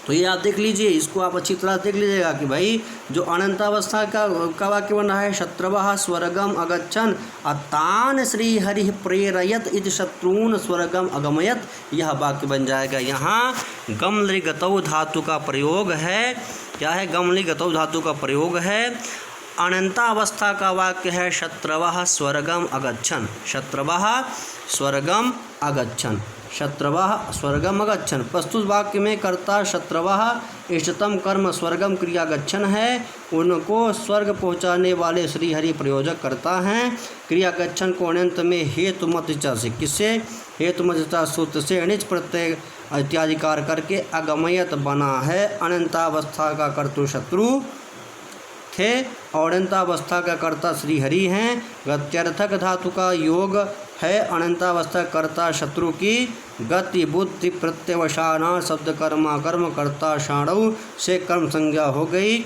तो ये आप देख लीजिए, इसको आप अच्छी तरह देख लीजिएगा कि भाई जो अण्यन्तावस्था का वाक्य बन रहा है शत्रवः स्वर्गम अगच्छन् तान श्री हरि प्रेरयत इति शत्रून् स्वर्गम अगमयत, यह वाक्य बन जाएगा। यहाँ गमलिगतौ धातु का प्रयोग है। क्या है? गमलिगतौ धातु का प्रयोग है। अण्यन्तावस्था का वाक्य है शत्रवः स्वर्गम अगच्छन्, शत्रवः स्वर्गम अगच्छन्, शत्रवः स्वर्गम अगच्छन्। प्रस्तुत वाक्य में कर्ता शत्रवः इष्टतम कर्म स्वर्गम क्रिया गच्छन् है, उनको स्वर्ग पहुँचाने वाले श्री हरि प्रयोजक करता हैं। क्रिया गच्छन् को अण्यंत में हेतुमतिचा से, किससे? हेतुमतिचा सूत्र से अणिच प्रत्यय इत्यादि कार्य करके अगमयत बना है। अण्यन्तावस्था का कर्तृ शत्रु थे और अण्यन्तावस्था का कर्ता श्री हरि हैं। गत्यर्थक धातु का योग है। अण्यन्तावस्था कर्ता शत्रु की गति बुद्धि प्रत्यवसाना शब्द कर्मा कर्म कर्ता शाणौ से कर्म संज्ञा हो गई।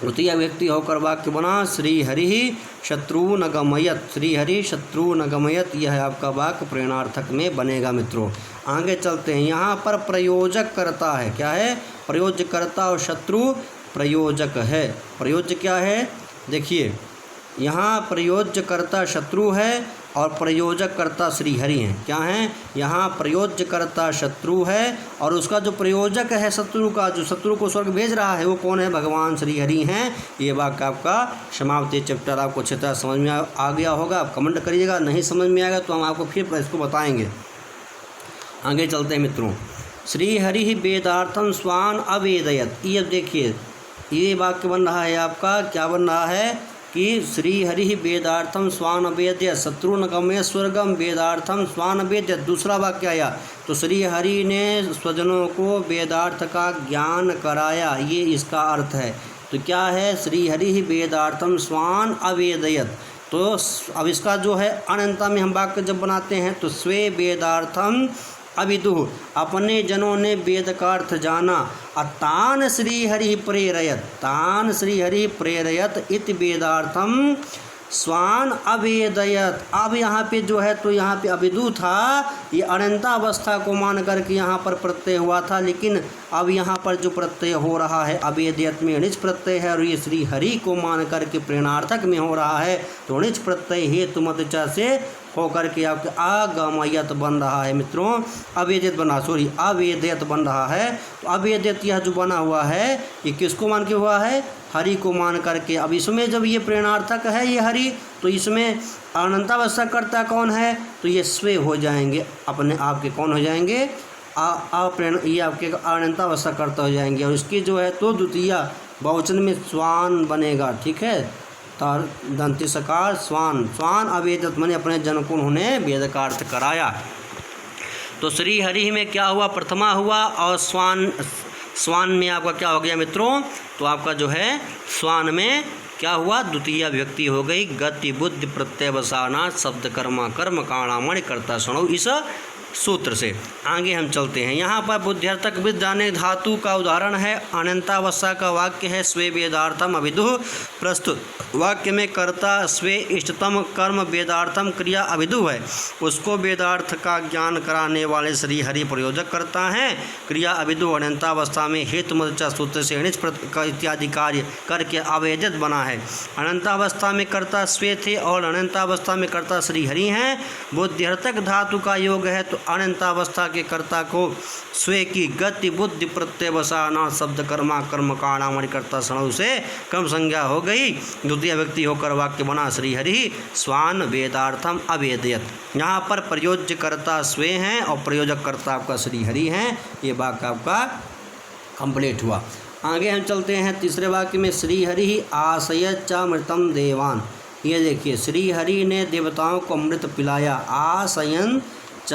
तृतीय व्यक्ति होकर वाक्य बना श्री हरि शत्रुन अगमयत, श्री हरि शत्रुन अगमयत, यह है आपका वाक्य प्रेरणार्थक में बनेगा। मित्रों आगे चलते हैं। यहाँ पर प्रयोजक करता है। क्या है? प्रयोजकर्ता और शत्रु प्रयोजक है। प्रयोज्य क्या है? देखिए यहाँ प्रयोज्यकर्ता शत्रु है और प्रयोजककर्ता श्री हरि हैं। क्या हैं? यहाँ प्रयोज्यकर्ता शत्रु है और उसका जो प्रयोजक है शत्रु का, जो शत्रु को स्वर्ग भेज रहा है, वो कौन है? भगवान श्री हरि हैं। ये वाक्य आपका समाप्ति चैप्टर आपको अच्छी तरह समझ में आ गया होगा। आप कमेंट करिएगा, नहीं समझ में आएगा तो हम आपको फिर इसको बताएंगे। आगे चलते हैं मित्रों। श्री हरि वेदार्थम स्वान अवेदयत। ये देखिए ये वाक्य बन रहा है आपका, क्या बन रहा है कि श्री हरि वेदार्थम स्वान अवेद्य शत्रुन गमय स्वर्गम वेदार्थम स्वान अवेद्य। दूसरा वाक्य आया तो श्री हरि ने स्वजनों को वेदार्थ का ज्ञान कराया, ये इसका अर्थ है। तो क्या है? श्री हरि वेदार्थम स्वान अवेदयत। तो अब इसका जो है अनंता में हम वाक्य जब बनाते हैं तो स्वे वेदार्थम अविदुः, अपने जनों ने वेद का अर्थ जाना। तान श्री हरि प्रेरयत, तान श्री हरि प्रेरयत इति वेदार्थम स्वान अवेदयत। अब यहाँ पे जो है तो यहाँ पे अविदु था, ये अनंतावस्था को मान करके यहाँ पर प्रत्यय हुआ था, लेकिन अब यहाँ पर जो प्रत्यय हो रहा है अवेदयत में णिच प्रत्यय है और ये श्री हरि को मान करके प्रेरणार्थक में हो रहा है। तो णिच प्रत्यय हेतुमतिचा से होकर के आपके आगमयत बन रहा है। मित्रों अवेदित बना, सॉरी अवेदयत बन रहा है। तो अवेदयत यह जो बना हुआ है ये किसको मान के हुआ है? हरि को मान करके। अब इसमें जब ये प्रेरणार्थक है ये हरि, तो इसमें अनंतावस्था कर्ता कौन है? तो ये स्वे हो जाएंगे, अपने आप के कौन हो जाएंगे? ये आपके अनंतावस्था कर्ता हो जाएंगे। और इसकी जो है तो द्वितीय बहुवचन में स्वान बनेगा। ठीक है, दंती सकार स्वान, स्वान अवेदत माने अपने जन को उन्होंने वेद का अर्थ कराया। तो श्री हरि में क्या हुआ? प्रथमा हुआ और स्वान में आपका क्या हो गया मित्रों? तो आपका जो है स्वान में क्या हुआ? द्वितीय व्यक्ति हो गई। गति बुद्धि प्रत्यय वसाना शब्द कर्मा कर्म काणामणि कर्ता शणु, इस सूत्र से। आगे हम चलते हैं। यहाँ पर बुद्ध्यर्थक विद्याने धातु का उदाहरण है अनंतावस्था का वाक्य है स्वे वेदार्थम अभिदुः। प्रस्तुत वाक्य में कर्ता स्वे इष्टतम कर्म वेदार्थम क्रिया अभिदुः है। उसको वेदार्थ का ज्ञान कराने वाले श्री हरि प्रयोजक करता है। क्रिया अभिदुः अनंतावस्था में हेतु मदचा सूत्र से अनिच इत्यादि कार्य करके अवेदित बना है। अनंतावस्था में कर्ता स्वे थे और अनंतावस्था में कर्ता श्री हरि हैं। बुद्ध्यर्थक धातु का योग है तो अनंतावस्था के कर्ता को स्वे की गति बुद्धि प्रत्यवसाना शब्द कर्मा कर्म काणामणि कर्ता सणव से कम संज्ञा हो गई। द्वितीय व्यक्ति होकर वाक्य बना श्री हरि स्वान वेदार्थम अवेदयत। यहाँ पर प्रयोज्य कर्ता स्वे हैं और प्रयोजक कर्ता आपका श्री हरि हैं। ये वाक्य आपका कंप्लीट हुआ। आगे हम चलते हैं तीसरे वाक्य में श्री हरि आशयच्चामृतम देवान। ये देखिए श्री हरि ने देवताओं को अमृत पिलाया। आशयन च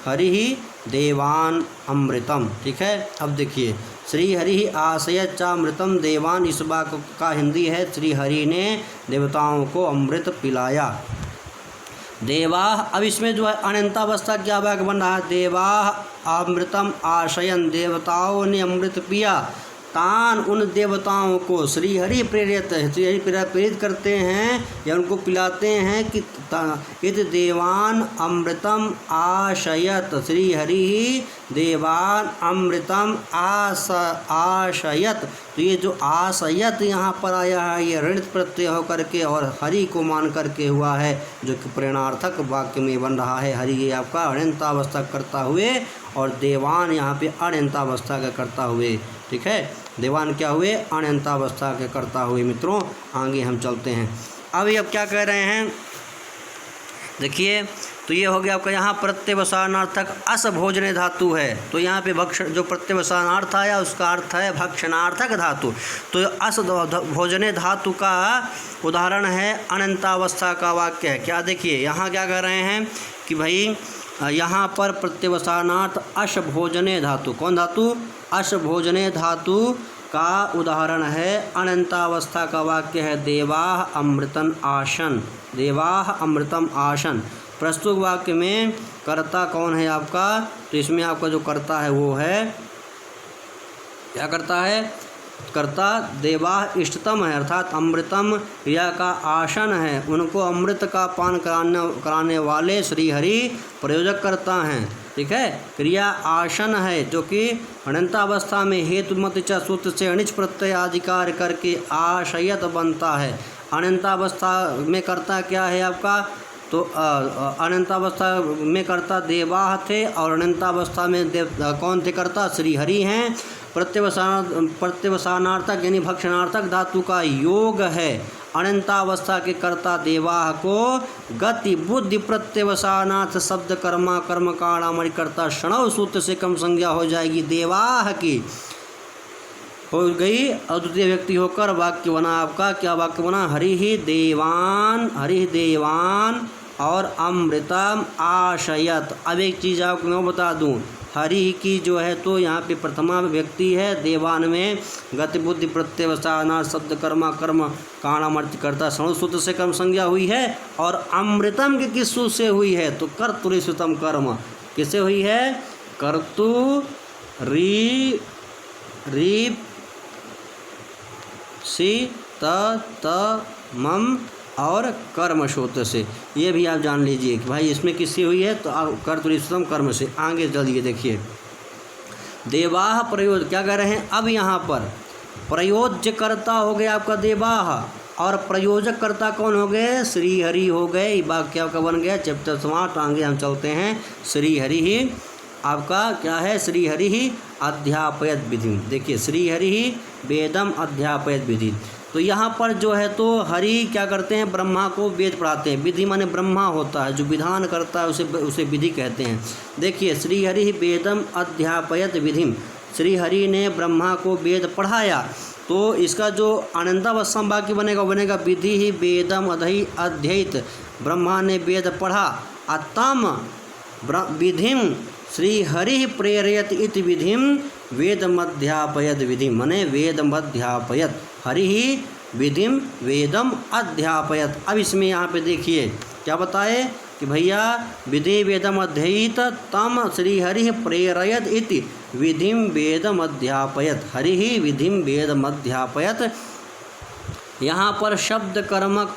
हरि देवान अमृतम। ठीक है, अब देखिए श्री हरि आशयच्चामृतम देवान, इस वाक्य का हिंदी है श्री हरि ने देवताओं को अमृत पिलाया। देवाः, अब इसमें जो है अनंतावस्था क्या वाक्य बन रहा है। देवाः अमृतम आशयन, देवताओं ने अमृत पिया। तान, उन देवताओं को श्री हरि प्रेरित है, श्री हरि प्रेरित करते हैं या उनको पिलाते हैं कि यद देवान अमृतम आशयत, श्री हरि देवान अमृतम आशयत। तो ये जो आशयत यहाँ पर आया है ये ऋणित प्रत्यय होकर के और हरि को मान करके हुआ है, जो कि प्रेरणार्थक वाक्य में बन रहा है। हरि ये आपका अनंतावस्था करता हुए और देवान यहाँ पे अनंतावस्था का करता हुए। ठीक है, देवान क्या हुए, अनंतावस्था के करता हुए। मित्रों आगे हम चलते हैं। अभी अब क्या कह रहे हैं देखिए, तो ये हो गया आपका यहाँ प्रत्यवसानार्थक अस भोजने धातु है। तो यहाँ पे भक्षण जो प्रत्यवसानार्थ आया उसका अर्थ है भक्षणार्थक धातु। तो अस भोजने धातु का उदाहरण है अनंतावस्था का वाक्य है। क्या देखिए यहाँ क्या कह रहे हैं कि भाई यहाँ पर प्रत्यवसानार्थ अश भोजने धातु, कौन धातु, अश भोजने धातु का उदाहरण है अनंतावस्था का वाक्य है देवाः अमृतम आशन। देवाः अमृतम आशन। प्रस्तुत वाक्य में कर्ता कौन है आपका, तो इसमें आपका जो कर्ता है वो है, क्या करता है, कर्ता देवाः इष्टतम है, अर्थात अमृतम क्रिया का आसन है। उनको अमृत का पान कराने वाले श्री हरि प्रयोजक करता हैं। ठीक है, क्रिया आसन है जो कि अनंतावस्था में हेतु मत च सूत्र से अनिच प्रत्यय अधिकार करके आशयत बनता है। अनंतावस्था में कर्ता क्या है आपका, तो अनंतावस्था में कर्ता देवाः थे और अनंतावस्था में कौन थे कर्ता, श्री हरि हैं। प्रत्यवसानार्थक यानी भक्षणार्थक धातु का योग है। अनंतावस्था के कर्ता देवाः को गति बुद्धि प्रत्यवसानार्थ शब्द कर्मा कर्म काणामणि कर्ता षणव सूत्र से कम संज्ञा हो जाएगी। देवाः की हो गई और द्वितीय व्यक्ति होकर वाक्य बना आपका, क्या वाक्य बना, हरि ही देवान और अमृतम आशयत। अब एक चीज़ आपको मैं बता दूं, हरि की जो है तो यहाँ पे प्रथमा व्यक्ति है, देवान में गति बुद्धि प्रत्यवसाना शब्द कर्मा कर्म काणामर्थ कर्ता षणव सूत्र से कर्म संज्ञा हुई है। और अमृतम के किस सूत्र से हुई है, तो कर्तुरीश्वतम कर्म किससे हुई है, कर्तु री सी त मम और कर्म सूत्र से। ये भी आप जान लीजिए कि भाई इसमें किससे हुई है, तो कर्तुरीश्वतम कर्म से। आगे चलिए देखिए, देवाः प्रयोज क्या कह रहे हैं, अब यहाँ पर प्रयोज्य कर्ता हो गया आपका देवाः और प्रयोजक कर्ता कौन हो गए, श्री हरि हो गए। वाक्य आपका बन गया चैप्टर 8। आगे हम चलते हैं, श्री हरि ही आपका क्या है, श्री हरि ही अध्यापयत विधि। देखिए श्री हरि ही वेदम अध्यापयत विधि। तो यहाँ पर जो है तो हरि क्या करते हैं, ब्रह्मा को वेद पढ़ाते हैं। विधि माने ब्रह्मा होता है जो विधान करता है, उसे विधि कहते हैं। देखिए श्री हरि वेदम अध्यापयत विधिम, श्री हरि ने ब्रह्मा को वेद पढ़ाया। तो इसका जो अनंतावस्था वाक्य बनेगा विधि ही वेदम अध्ययित, ब्रह्मा ने वेद पढ़ा। अतम विधिम श्री हरि प्रेरयत इति विधिम वेदमध्यापयत विधि, मने वेदमध्यापयत, हरि ही विधिम वेदम अध्यापयत। अब इसमें यहाँ पे देखिए क्या बताए कि भैया विधि वेदम अध्ययित तम श्रीहरि प्रेरयत इति विधिम वेदम अध्यापयत। हरि ही विधिम वेदम अध्यापयत। यहाँ पर शब्द कर्मक,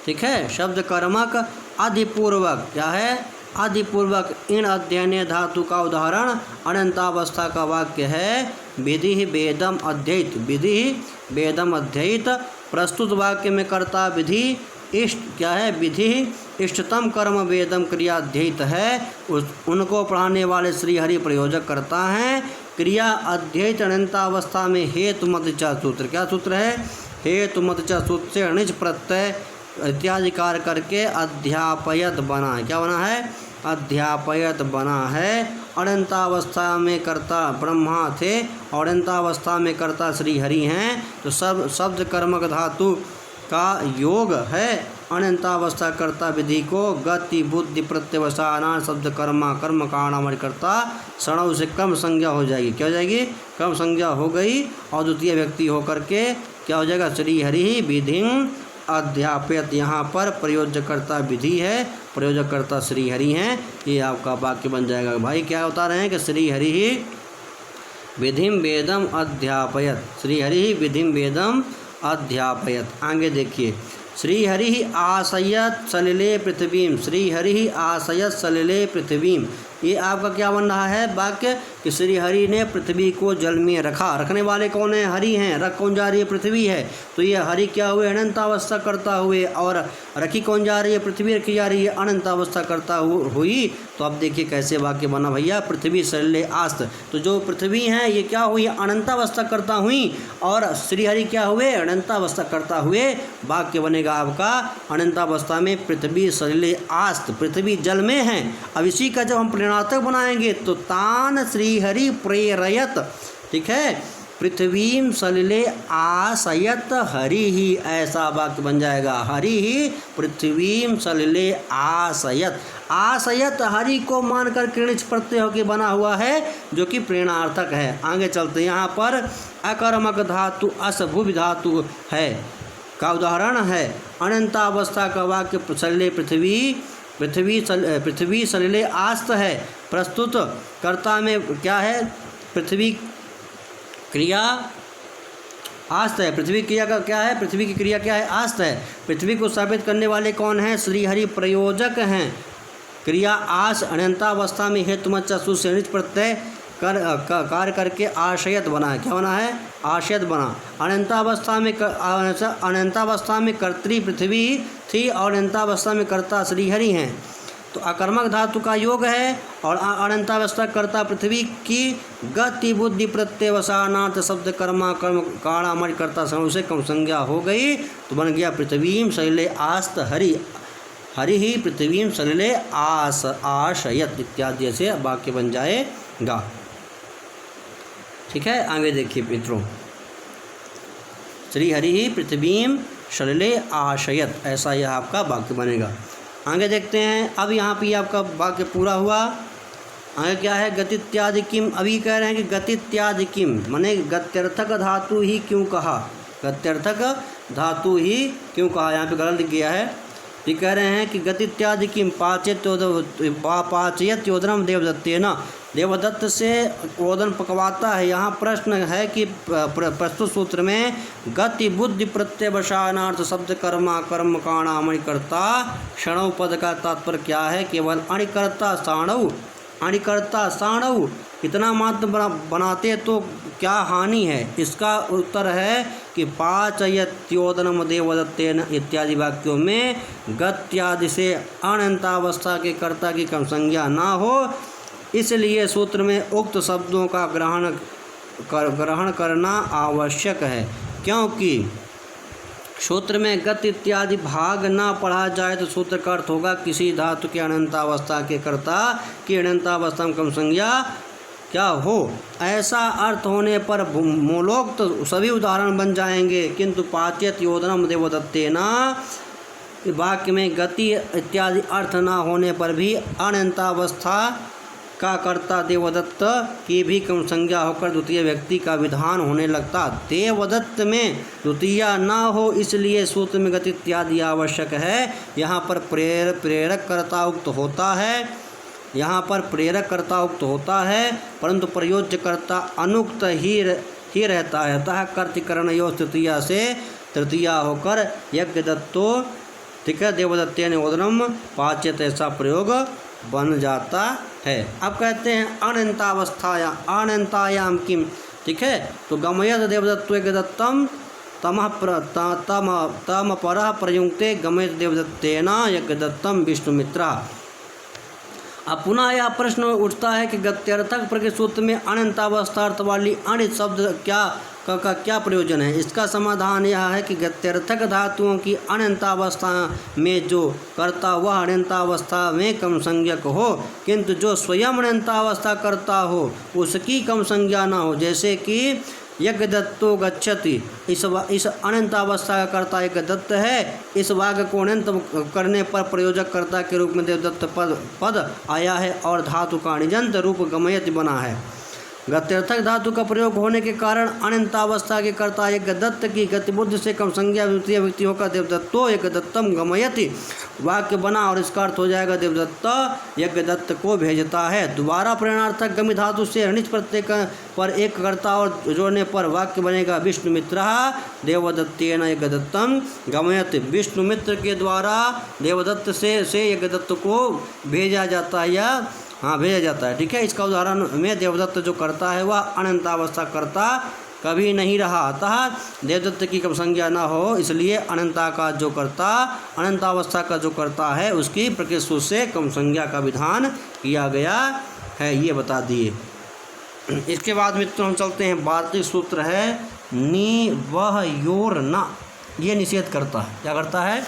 ठीक है, शब्द कर्मक अधिपूर्वक क्या है, अधिपूर्वक इन अध्ययन धातु का उदाहरण अनंतावस्था का वाक्य है विधि वेदम अध्ययित। विधि वेदम अध्ययित प्रस्तुत वाक्य में कर्ता विधि इष्ट क्या है, विधि इष्टतम कर्म वेदम क्रिया अध्ययित है, उनको पढ़ाने वाले श्री हरि प्रयोजक करता हैं। क्रिया अध्ययित अनंतावस्था में हेतु मत च सूत्र, क्या सूत्र है, हेतु मत च सूत्र से अणिज प्रत्यय इत्यादि कार्य करके अध्यापयत बना है। क्या बना है, अध्यापयत बना है। अनंतावस्था में कर्ता ब्रह्मा थे और अनंतावस्था में कर्ता श्री हरि हैं, तो सब शब्द कर्मक धातु का योग है। अनंतावस्था कर्ता विधि को गति बुद्धि प्रत्यवसाना शब्द कर्मा कर्म कारण कर्ता सणव से कम संज्ञा हो जाएगी। क्या हो जाएगी, कम संज्ञा हो गई और द्वितीय व्यक्ति होकर के क्या हो जाएगा, श्री हरि विधि अध्यापयत। यहाँ पर प्रयोजकर्ता विधि है, प्रयोजकर्ता श्री हरि हैं। ये आपका वाक्य बन जाएगा। भाई क्या बता रहे हैं कि श्री हरि ही विधिम वेदम अध्यापयत, श्री हरि ही विधिम वेदम अध्यापयत। आगे देखिए, श्री हरि ही आशयत सलिले पृथ्वीम, श्री हरि ही आशयत सलिले पृथ्वीम। ये आपका क्या बन रहा है वाक्य कि श्री हरि ने पृथ्वी को जल में रखा। रखने वाले कौन है, हरि हैं। रख कौन जा रही है, पृथ्वी है। तो ये हरि क्या हुए, अनंतावस्था करता हुए, और रखी कौन जा रही है, पृथ्वी रखी जा रही है, अनंतावस्था करता हुई। तो अब देखिए कैसे वाक्य बना भैया, पृथ्वी सलिले आस्त। तो जो पृथ्वी हैं ये क्या हुई, अनंतावस्था करता हुई, और श्री हरि क्या हुए, अनंतावस्था करता हुए। वाक्य बनेगा आपका अनंतावस्था में पृथ्वी सलिले आस्त, पृथ्वी जल में है। अब इसी का जब हम नाटक बनाएंगे तो तान श्री हरि प्रेरयत, ठीक है, पृथ्वीम सलिले आशयत हरि ही, ऐसा वाक्य बन जाएगा। हरि ही पृथ्वीम सलिले आशयत। आशयत हरि को मानकर कृणिच प्रत्यय होकर बना हुआ है, जो कि प्रेरणार्थक है। आगे चलते, यहाँ पर अकर्मक धातु असभुव धातु है का उदाहरण है अनंतावस्था का वाक्य सलिले पृथ्वी सलिले आस्त है। प्रस्तुत कर्ता में क्या है, पृथ्वी क्रिया आस्त है। पृथ्वी क्रिया का क्या है, पृथ्वी की क्रिया क्या है, आस्त है। पृथ्वी को स्थापित करने वाले कौन हैं, श्री हरि प्रयोजक हैं। क्रिया आस अनंतावस्था में हेतु मत से अनिच प्रत्यय कार्य करके आशयत बना है। क्या बना है, आशयत बना। अनंतावस्था में कर्त्री पृथ्वी थी और अनंतावस्था में कर्ता श्री हरि हैं। तो अकर्मक धातु का योग है और अनंतावस्था कर्ता पृथ्वी की गति बुद्धि प्रत्यवसानार्थ शब्द कर्मा कर्म काणा मर कर्ता समय से कम संज्ञा हो गई, तो बन गया पृथ्वीम सलिले आस्त हरि, हरि ही पृथ्वीम सलिले आस आशयत इत्यादि से वाक्य बन जाएगा। ठीक है, आगे देखिए मित्रों, श्री हरि ही पृथ्वीम सलिले आशयत, ऐसा यह आपका वाक्य बनेगा। आगे देखते हैं, अब यहाँ पे आपका वाक्य पूरा हुआ। आगे क्या है, गतित्यादि किम। अभी कह रहे हैं कि गतित्यादि किम माने गत्यर्थक धातु ही क्यों कहा, गत्यर्थक धातु ही क्यों कहा, यहाँ पे गलत लिख गया है। ये कह रहे हैं कि गतित्यादि किम पाचयत योदनम देवदत्तेन, देवदत्त से ओदन पकवाता है। यहाँ प्रश्न है कि प्रस्तुत सूत्र में गति बुद्धि प्रत्यवसानार्थ शब्द कर्मा कर्म काणा अणिकर्ता क्षणव पद का तात्पर्य क्या है, केवल अणिकर्ता साणव, अणिकर्ता साणव इतना मात्र बनाते तो क्या हानि है। इसका उत्तर है कि पाचयत्योदनम देवदत्तेन इत्यादि वाक्यों में गत्यादि से अनंतावस्था के कर्ता की कम संज्ञा ना हो, इसलिए सूत्र में उक्त शब्दों का ग्रहण करना आवश्यक है। क्योंकि सूत्र में गति इत्यादि भाग ना पढ़ा जाए तो सूत्र का अर्थ होगा किसी धातु के अनंतावस्था के कर्ता की अनंतावस्था में कम संज्ञा क्या हो। ऐसा अर्थ होने पर मूलोक्त तो सभी उदाहरण बन जाएंगे, किंतु पाचयत योदनम देवदत्तेना वाक्य में गति इत्यादि अर्थ ना होने पर भी अनंतावस्था का कर्ता देवदत्त की भी कम संज्ञा होकर द्वितीय व्यक्ति का विधान होने लगता। देवदत्त में द्वितीया न हो इसलिए सूत्र में गति इत्यादि आवश्यक है। यहाँ पर प्रेरक कर्ता उक्त होता है, यहाँ पर प्रेरक कर्ता उक्त होता है, परंतु प्रयोज्य कर्ता अनुक्त ही रहता है। अतः कर्तिकरणयोः तृतीया से तृतीया होकर यज्ञदत्तो ठीक है देवदत्तेन ओदनम पाच्यत ऐसा प्रयोग बन जाता है। अब कहते हैं अनंतायाम किम, ठीक है, तो गमयत देवदत्तो यज्ञदत्तम तम परः प्रयुक्ते गमयत देवदत्तेन यज्ञदत्तम विष्णुमित्रा। अब पुनः यह प्रश्न उठता है कि गत्यर्थक प्रकृति सूत्र में अनंतावस्था अर्थ वाली अनित शब्द का क्या प्रयोजन है। इसका समाधान यह है कि गत्यर्थक धातुओं की अनंतावस्था में जो कर्ता वह अनंतावस्था में कम संज्ञक हो, किंतु जो स्वयं अनंतावस्था करता हो उसकी कम संज्ञा न हो। जैसे कि यज्ञदत्तो गच्छति, इस अनंतावस्था का कर्ता यज्ञदत्त है। इस वाक्य को अनंत करने पर प्रयोजक कर्ता के रूप में देवदत्त पद आया है और धातु का निजंत रूप गमयति बना है। गत्यर्थक धातु का प्रयोग होने के कारण अनंतावस्था के कर्ता यज्ञदत्त की गतिबुद्धि से कम संज्ञा द्वितीय व्यक्ति होकर देवदत्तो यज्ञदत्तम गमयति वाक्य बना और इसका अर्थ हो जाएगा देवदत्त यज्ञदत्त को भेजता है। दोबारा प्रेरणार्थक गमि धातु से ऋणित प्रत्यय पर एक कर्ता और जोड़ने पर वाक्य बनेगा विष्णुमित्र देवदत्तेन यज्ञदत्तम गमयति। विष्णुमित्र के द्वारा देवदत्त से यज्ञदत्त को भेजा जाता है या भेजा जाता है, ठीक है। इसका उदाहरण में देवदत्त जो करता है वह अनंतावस्था करता कभी नहीं रहा, अतः देवदत्त की कम संज्ञा न हो इसलिए अनंतावस्था का जो करता है उसकी प्रकृति से कम संज्ञा का विधान किया गया है, ये बता दिए। इसके बाद मित्रों हम चलते हैं, वार्तिक सूत्र है नि वह योर न, ये निषेध करता है। क्या करता है?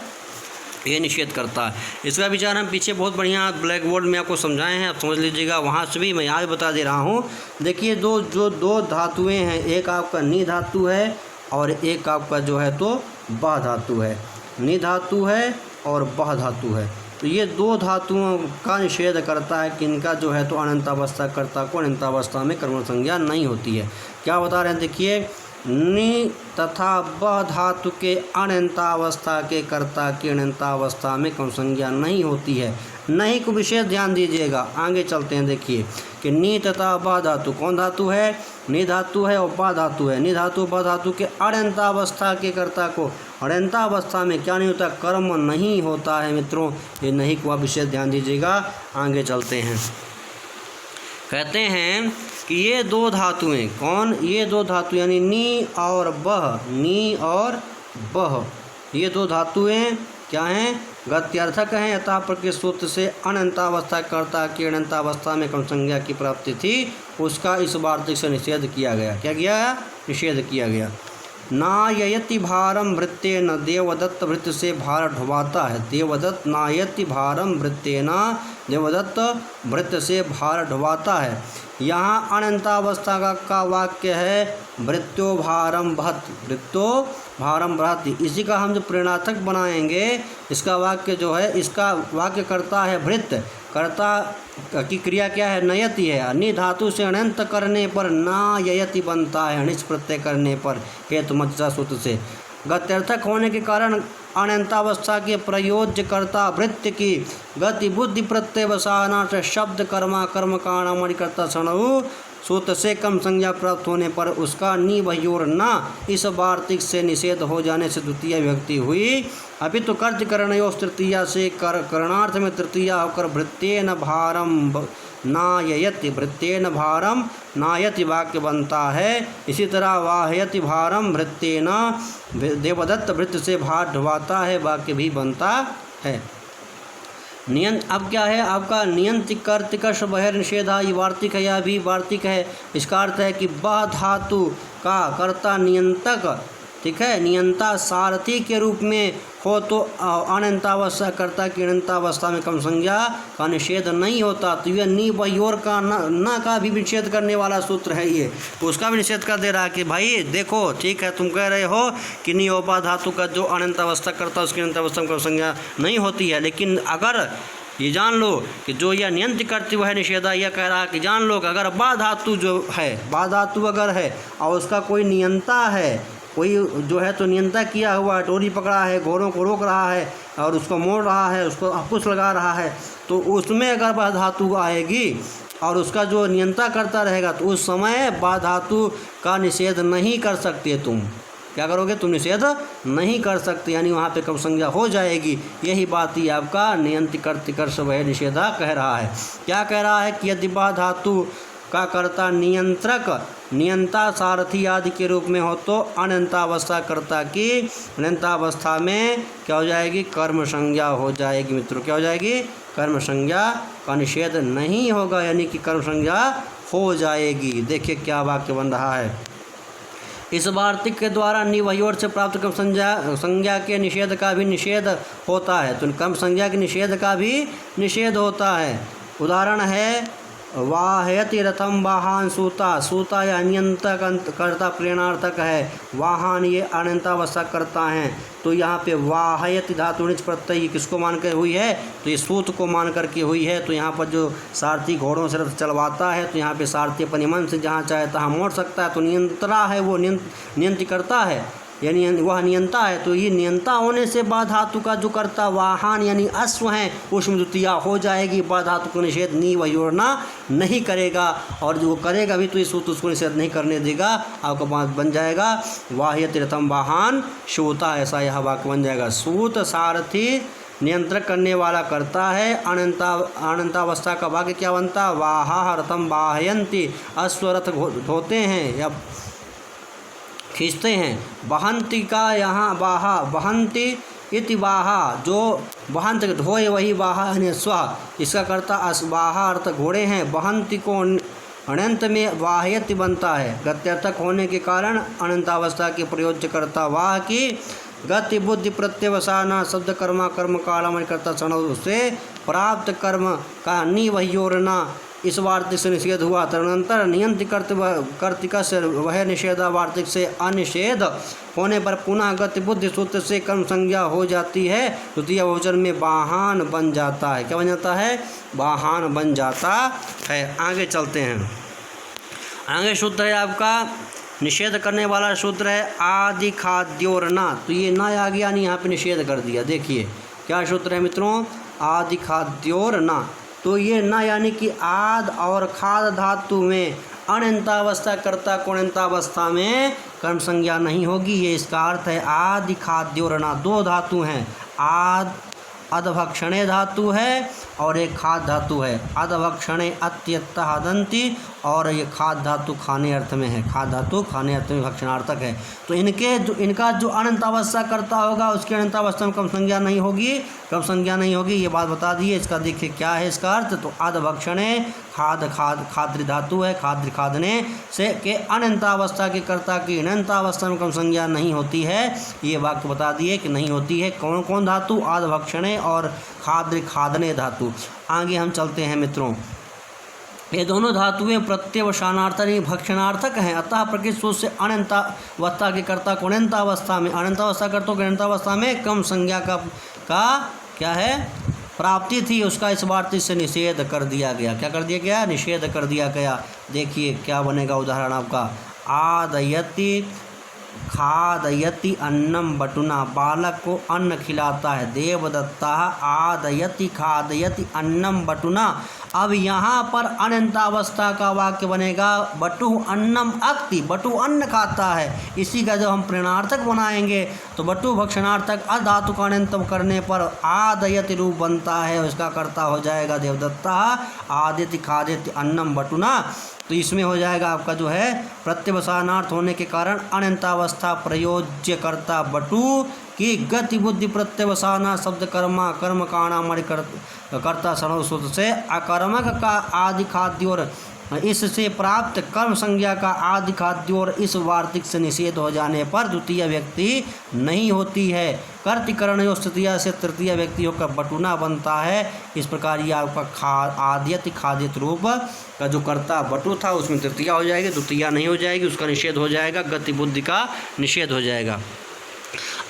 ये निषेध करता है। इसका विचार हम पीछे बहुत बढ़िया ब्लैक बोर्ड में आपको समझाए हैं, आप समझ लीजिएगा। वहाँ से भी मैं आज बता दे रहा हूँ। देखिए दो धातुएं हैं, एक आपका नि धातु है और एक आपका जो है तो बह धातु है। नि धातु है और बह धातु है, तो ये दो धातुओं का निषेध करता है कि इनका जो है तो अनंतावस्था कर्ता को अनंतावस्था में कर्म संज्ञा नहीं होती है। क्या बता रहे हैं? देखिए, नि तथा बह धातु के अनंतावस्था के कर्ता की अनंतावस्था में कम संज्ञा नहीं होती है। नहीं को विशेष ध्यान दीजिएगा। आगे चलते हैं, देखिए कि नि तथा बह धातु कौन धातु है? नि धातु है और बह धातु है। नि धातु बह धातु के अनंतावस्था के कर्ता को अनंतावस्था में क्या नहीं होता? कर्म नहीं होता है मित्रों। ये नहीं को आप विशेष ध्यान दीजिएगा। आगे चलते हैं, कहते हैं कि ये दो धातुएं कौन? ये दो धातु यानी नि और बह, नि और बह, ये दो धातुएं क्या हैं? गत्यर्थक हैं। अतः प्रकृति सूत्र से अनंतावस्था कर्ता की अनंतावस्था में कम संज्ञा की प्राप्ति थी, उसका इस वार्तिक से निषेध किया गया। क्या किया? निषेध किया गया। नायति भारम वृत्तेन, देवदत्त वृत्त से भार ढुवाता है। देवदत्त नायति भारम वृत्तेन, देवदत्त वृत्त से भार ढुवाता है। यहाँ अनंतावस्था का वाक्य है वृत्तो भारम बहत, वृत्तो भारम बहति। इसी का हम जो प्रेरणार्थक बनाएंगे, इसका वाक्य जो है, इसका वाक्य करता है वृत्त, कर्ता की क्रिया क्या है? नयति है। अनि धातु से अनंत करने पर नायति बनता है, अनिच प्रत्यय करने पर हेतु मज्जा सूत्र से। गत्यर्थक होने के कारण अनंतावस्था के प्रयोज्य कर्ता वृत्त की गति बुद्धि प्रत्यय वसानार्थ शब्द कर्मा कर्म काणामणि कर्ता सणु सूत्र से कम संज्ञा प्राप्त होने पर उसका नि वह्योर न इस वार्तिक से निषेध हो जाने से द्वितीय विभक्ति हुई। अभी तो कर्तकरणयोः तृतीया से करणार्थ में तृतीया होकर वृत्तेन भारम नायति, वृत्तेन भारम नायति वाक्य बनता है। इसी तरह वाहयति भारम वृत्तेन, देवदत्त वृत्त से भार ढुवाता है वाक्य भी बनता है। नियंत अब क्या है आपका? नियंत्रिक कर्तिकश बहिर निषेधा, ये वार्तिक है, यह भी वार्तिक है। इसका अर्थ है कि बह धातु का कर्ता नियंतक, ठीक है, नियंता सारथी के रूप में हो तो अनंतावस्था कर्ता की अनंतावस्था में कम संज्ञा का निषेध नहीं होता। तो यह नि वह्योर का न का भी निषेध करने वाला सूत्र है, ये उसका भी निषेध कर दे रहा है कि भाई देखो, ठीक है, तुम कह रहे हो कि नियोपा धातु का जो अनंतावस्था करता उसकी अनंतावस्था में कम संज्ञा नहीं होती है, लेकिन अगर ये जान लो कि जो यह नियंत्रित करती वह निषेधा, यह कह रहा है कि जान लो कि अगर बा धातु जो है, बा धातु अगर है और उसका कोई नियंता है, कोई जो है तो नियंता किया हुआ है, टोरी पकड़ा है, घोड़ों को रोक रहा है और उसको मोड़ रहा है, उसको अंकुश लगा रहा है, तो उसमें अगर बा धातु आएगी और उसका जो नियंता करता रहेगा तो उस समय बा धातु का निषेध नहीं कर सकते तुम। क्या करोगे? तुम निषेध नहीं कर सकते, यानी वहाँ पे कम संज्ञा हो जाएगी। यही बात ही आपका नियंत्रित कर्तृ कर्ष वह निषेधा कह रहा है। क्या कह रहा है कि यदि बा धातु का कर्ता नियंत्रक, नियंता, सारथी आदि के रूप में हो तो अनंतावस्था कर्ता की अनंतावस्था में क्या हो जाएगी? कर्म संज्ञा हो जाएगी। मित्रों क्या हो जाएगी? कर्म संज्ञा का निषेध नहीं होगा, यानी कि कर्म संज्ञा हो जाएगी। देखिए क्या वाक्य बन रहा है। इस वार्तिक के द्वारा निवह्योर से प्राप्त कर्म संज्ञा के निषेध का भी निषेध होता है। तो कर्म संज्ञा के निषेध का भी निषेध होता है। उदाहरण है वाहयति रथम वाहन सूता, सूता यह नियंत्रक कर्ता प्रेरणार्थक है, वाहन ये अनंतावस्था करता है। तो यहाँ पे वाहयति धातु निच प्रत्यय किसको मान कर हुई है? तो ये सूत को मान करके हुई है। तो यहाँ पर जो सारथी घोड़ों से रथ चलवाता है तो यहाँ पे सारथी अपने मन से जहाँ चाहे तहाँ मोड़ सकता है। तो नियंत्रा है, वो नियंत्रित करता है, यानी वह नियंता है। तो ये नियंता होने से बा धातु का जो कर्ता वाहन यानी अश्व हैं उसमें द्वितीया हो जाएगी। बा धातु को निषेध नी वयोरना नहीं करेगा, और जो करेगा भी तो ये सूत उसको निषेध नहीं करने देगा। आपका बात बन जाएगा वाह्यति रथम वाहन सूता, ऐसा यह वाक्य बन जाएगा। सूत सारथी नियंत्रण करने वाला करता है। अनंतावस्था का वाक्य क्या बनता? वाहा रथम वाहयंती, अश्वरथ धोते हैं या खींचते हैं। बहंती का यहाँ वाहा, बहंती इति वाहा, जो बहंत ढोए वही वाहा यानी स्व, इसका करता वाहा अर्थ घोड़े हैं। बहंती को अनंत में वाह्यति बनता है, गत्यर्थक होने के कारण अनंतावस्था के प्रयोज्य करता वाह की गति बुद्धि प्रत्यवसाना शब्द कर्मा कर्म कालमय करता क्षण से प्राप्त कर्म का निवह्योरना इस वार्तिक से निषेध हुआ। तदनंतर नियंत्रित कर्तिक से वह निषेधा वार्तिक से अनिषेध होने पर पुनः गति बुद्धि सूत्र से कर्म संज्ञा हो जाती है। द्वितीय बहुवचन में वाहन बन जाता है। क्या बन जाता है? वाहन बन जाता है। आगे चलते हैं। आगे सूत्र है आपका निषेध करने वाला सूत्र है आदि खाद्योरना। तो ये ना आ गया, नहीं यहाँ पे निषेध कर दिया। देखिए क्या सूत्र है मित्रों? आदि खाद्योरना। तो ये न यानी कि आद और खाद धातु में अनंतावस्था कर्ता को अनंतावस्था में कर्म संज्ञा नहीं होगी। ये इसका अर्थ है। आदि खाद्योरना दो धातु हैं, आद अधभक्षणे धातु है और एक खाद धातु है। अधभक्षणे अत्यत्तहादंती और ये खाद धातु खाने अर्थ में है। खाद धातु खाने अर्थ में भक्षणार्थक है। तो इनका जो अनंतावस्था करता होगा उसकी अनंतावस्था में कम संज्ञा नहीं होगी, कम संज्ञा नहीं होगी। ये बात बता दी है। इसका देखिए क्या है इसका अर्थ। तो अधभक्षणे खाद्य धातु है, खाद्य खादने से के अनंतावस्था के कर्ता की अनंतावस्था में कम संज्ञा नहीं होती है। ये वाक्य बता दिए कि नहीं होती है। कौन कौन धातु? अधभक्षणे और खाद्य खादने धातु। आगे हम चलते हैं मित्रों। ये दोनों धातुएं प्रत्यवसानार्थक नहीं भक्षणार्थक हैं। अतः प्रकृत सूत्र से अनंतावस्था के कर्ता को अनंतावस्था में, अनंतावस्था कर्ता को अनंतावस्था में कम संज्ञा का क्या है? प्राप्ति थी, उसका इस वार्तिक से निषेध कर दिया गया। क्या कर दिया गया? निषेध कर दिया गया। देखिए क्या बनेगा उदाहरण आपका। आदयति खादयति अन्नम बटुना, बालक को अन्न खिलाता है। देवदत्ता आदयति खादयति अन्नम बटुना। अब यहाँ पर अनंतावस्था का वाक्य बनेगा बटु अन्नम अक्ति, बटु अन्न खाता है। इसी का जब हम प्रेरणार्थक बनाएंगे तो बटु भक्षणार्थक अधातु का अनंतम करने पर आदयति रूप बनता है, उसका कर्ता हो जाएगा देवदत्ता आदित्य खादित्य अन्नम बटुना। तो इसमें हो जाएगा आपका जो है प्रत्यवसानार्थ होने के कारण अनंतावस्था प्रयोज्य कर्ता बटु की गति बुद्धि प्रत्यवसाना शब्द कर्मा कर्म काणामणि कर्ता सर्वसूत्र से अकर्मक का आदि खाद्योर इससे प्राप्त कर्म संज्ञा का आदि खाद्योर इस वार्तिक से निषेध हो जाने पर द्वितीय व्यक्ति नहीं होती है। कर्तिकरण जो तृतीया से तृतीय व्यक्ति होकर बटुना बनता है। इस प्रकार ये आपका आद्यति खादित रूप का जो कर्ता बटु था उसमें तृतीया हो जाएगी, द्वितीया नहीं हो जाएगी, उसका निषेध हो जाएगा, गति बुद्धि का निषेध हो जाएगा।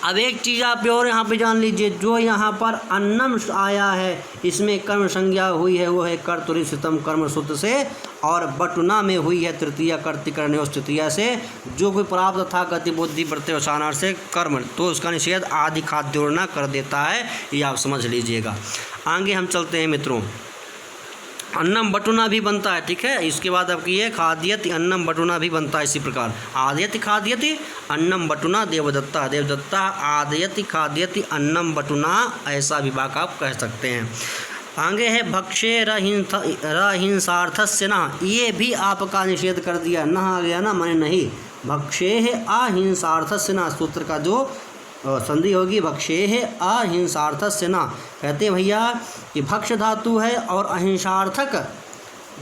अब एक चीज़ आप और यहाँ पे जान लीजिए, जो यहाँ पर अन्नम आया है इसमें कर्म संज्ञा हुई है वो है कर्तुरी सितम कर्म सूत्र से, और बटुना में हुई है तृतीया कर्तिकरण उस तृतीया से, जो कोई प्राप्त था गति बुद्धि प्रत्यवसानार्थ से कर्म, तो उसका निषेध आदि खाद्योड़ना कर देता है, ये आप समझ लीजिएगा। आगे हम चलते हैं मित्रों। अन्नम बटुना भी बनता है, ठीक है। इसके बाद आपकी ये खाद्यति अन्नम बटुना भी बनता है इसी प्रकार। आदयति खाद्यति अन्नम बटुना देवदत्ता, देवदत्ता आदयति खाद्यति अन्नम बटुना, ऐसा विभाग आप कह सकते हैं। आगे है भक्षे रहिंसार्थस्य न, ये भी आपका निषेध कर दिया। न आ गया ना, माने नहीं। भक्षे है अहिंसार्थस्य न, सूत्र का जो संधि होगी भक्षे है अहिंसार्थस्य न। कहते हैं भैया कि भक्ष धातु है और अहिंसार्थक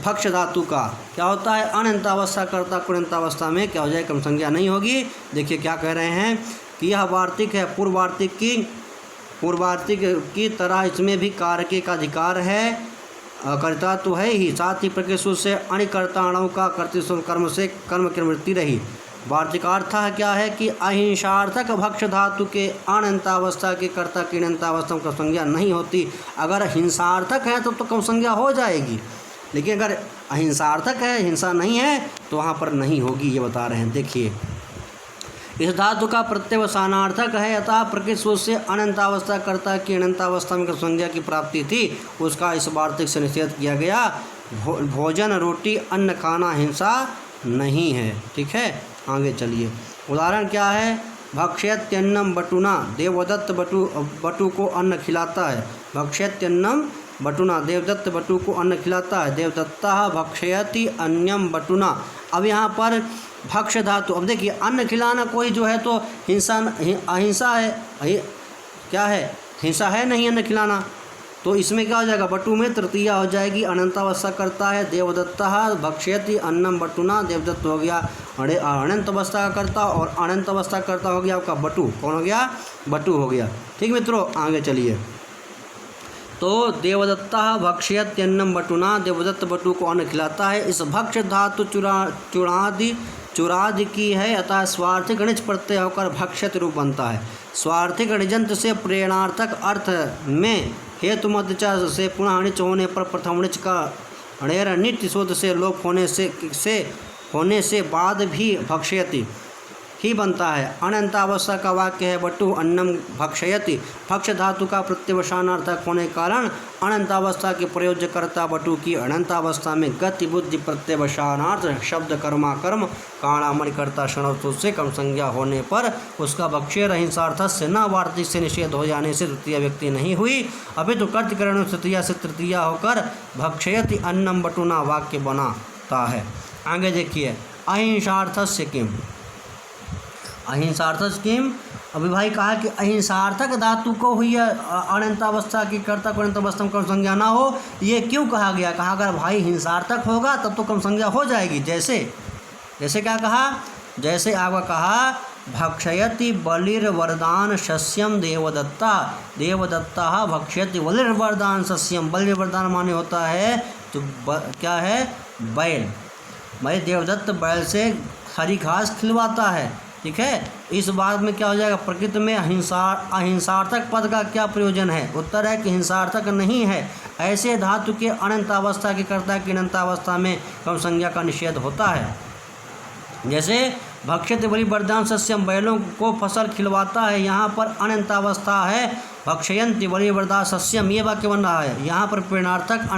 भक्ष धातु का क्या होता है, अनंतावस्था करता कुणंतावस्था में क्या हो जाए, कम संज्ञा नहीं होगी। देखिए क्या कह रहे हैं कि यह वार्तिक है, पूर्वार्तिक की तरह इसमें भी कारके का अधिकार है, कर्ता तो है ही, साथ ही प्रकृति से अणिकर्ताणों का कर्तृत्व कर्म से कर्म की वृत्ति रही। वार्तिकार्थ क्या है कि अहिंसार्थक भक्ष धातु के अनंतावस्था के कर्ता की अनंतावस्था में कम संज्ञा नहीं होती। अगर हिंसार्थक है तो कम संज्ञा हो जाएगी, लेकिन अगर अहिंसार्थक है, हिंसा नहीं है, तो वहाँ पर नहीं होगी, ये बता रहे हैं। देखिए इस धातु का प्रत्यवसानार्थक है, अतः प्रकृति से अनंतावस्था कर्ता की अनंतावस्था में संज्ञा की प्राप्ति थी, उसका इस वार्तिक से निषेध किया गया। भोजन रोटी अन्न खाना हिंसा नहीं है, ठीक है। आगे चलिए, उदाहरण क्या है, भक्ष्यत्यन्नम बटुना, देवदत्त बटु को अन्न खिलाता है। भक्ष्यत्यन्नम बटुना, देवदत्त बटु को अन्न खिलाता है। देवदत्ता भक्षयति अन्यम बटुना। अब यहाँ पर भक्ष धातु, अब देखिए अन्न खिलाना कोई जो है तो हिंसा अहिंसा है, क्या है, हिंसा है नहीं अन्न खिलाना, तो इसमें क्या हो जाएगा, बटु में तृतीया हो जाएगी, अनंतावस्था करता है। देवदत्ता भक्ष्यति अन्नम बटुना, देवदत्त हो गया अनंत अवस्था का करता, और अनंत अवस्था करता हो गया आपका बटु, कौन हो गया, बटु हो गया। ठीक मित्रों, आगे चलिए। तो देवदत्ता भक्ष्यत्यन्नम बटुना, देवदत्त बटु को अन्न खिलाता है। इस भक्ष धातु चुरादि की है, अतः स्वार्थिक अणिच प्रत्यय होकर भक्ष्यत रूप बनता है। स्वार्थिक अणिजंत से प्रेरणार्थक अर्थ में हेतु मध्य से पुनः अणिच होने पर प्रथम अणिच का अणेर नित्य शोध से लोप होने से बाद भी भक्ष्यति ही बनता है। अनंतावस्था का वाक्य है बटु अन्नम भक्षयति। भक्ष धातु का प्रत्यवसानार्थक होने के कारण अनंतावस्था के प्रयोज्यकर्ता बटु की अनंतावस्था में गति बुद्धि प्रत्यवसानार्थ शब्द कर्माकर्म काणामणिकर्ता क्षणोत्व से कम संज्ञा होने पर उसका भक्ष्य रहिंसार्थ से न वार्तिक से निषेध हो जाने से तृतीय व्यक्ति नहीं हुई, अभी तो कर्तकरण तृतीया से तृतीया होकर भक्षयति अन्नम बटुना वाक्य बनाता है। आगे देखिए, अहिंसार्थस्य किम, अहिंसार्थक किम, अभी भाई कहा कि अहिंसार्थक धातु को हुई है अनंतावस्था की कर्ता को अनंतावस्था में कम संज्ञा ना हो, ये क्यों कहा गया, कहा अगर भाई हिंसार्थक होगा तब तो कम संज्ञा हो जाएगी। जैसे क्या कहा, जैसे आपका कहा भक्षयति बलिर्वरदान सस्यम देवदत्ता, देवदत्ता भक्षयति बलिर्वरदान सस्यम। बलिर्वरदान माने होता है तो क्या है, बैल, भाई देवदत्त बैल से हरी घास खिलवाता है, ठीक है। इस बात में क्या हो जाएगा, प्रकृति में अहिंसार्थक पद का क्या प्रयोजन है, उत्तर है कि हिंसार्थक नहीं है। ऐसे धातु के अनंतावस्था के कर्ता की अनंतावस्था में कम संज्ञा का निषेध होता है। जैसे भक्षित बलि वरदान सस्यम, बैलों को फसल खिलवाता है, यहाँ पर अनंतावस्था है। भक्षयंति बलि वरदान सस्यम, ये वाक्य बन रहा है, यहाँ पर प्रेरणार्थक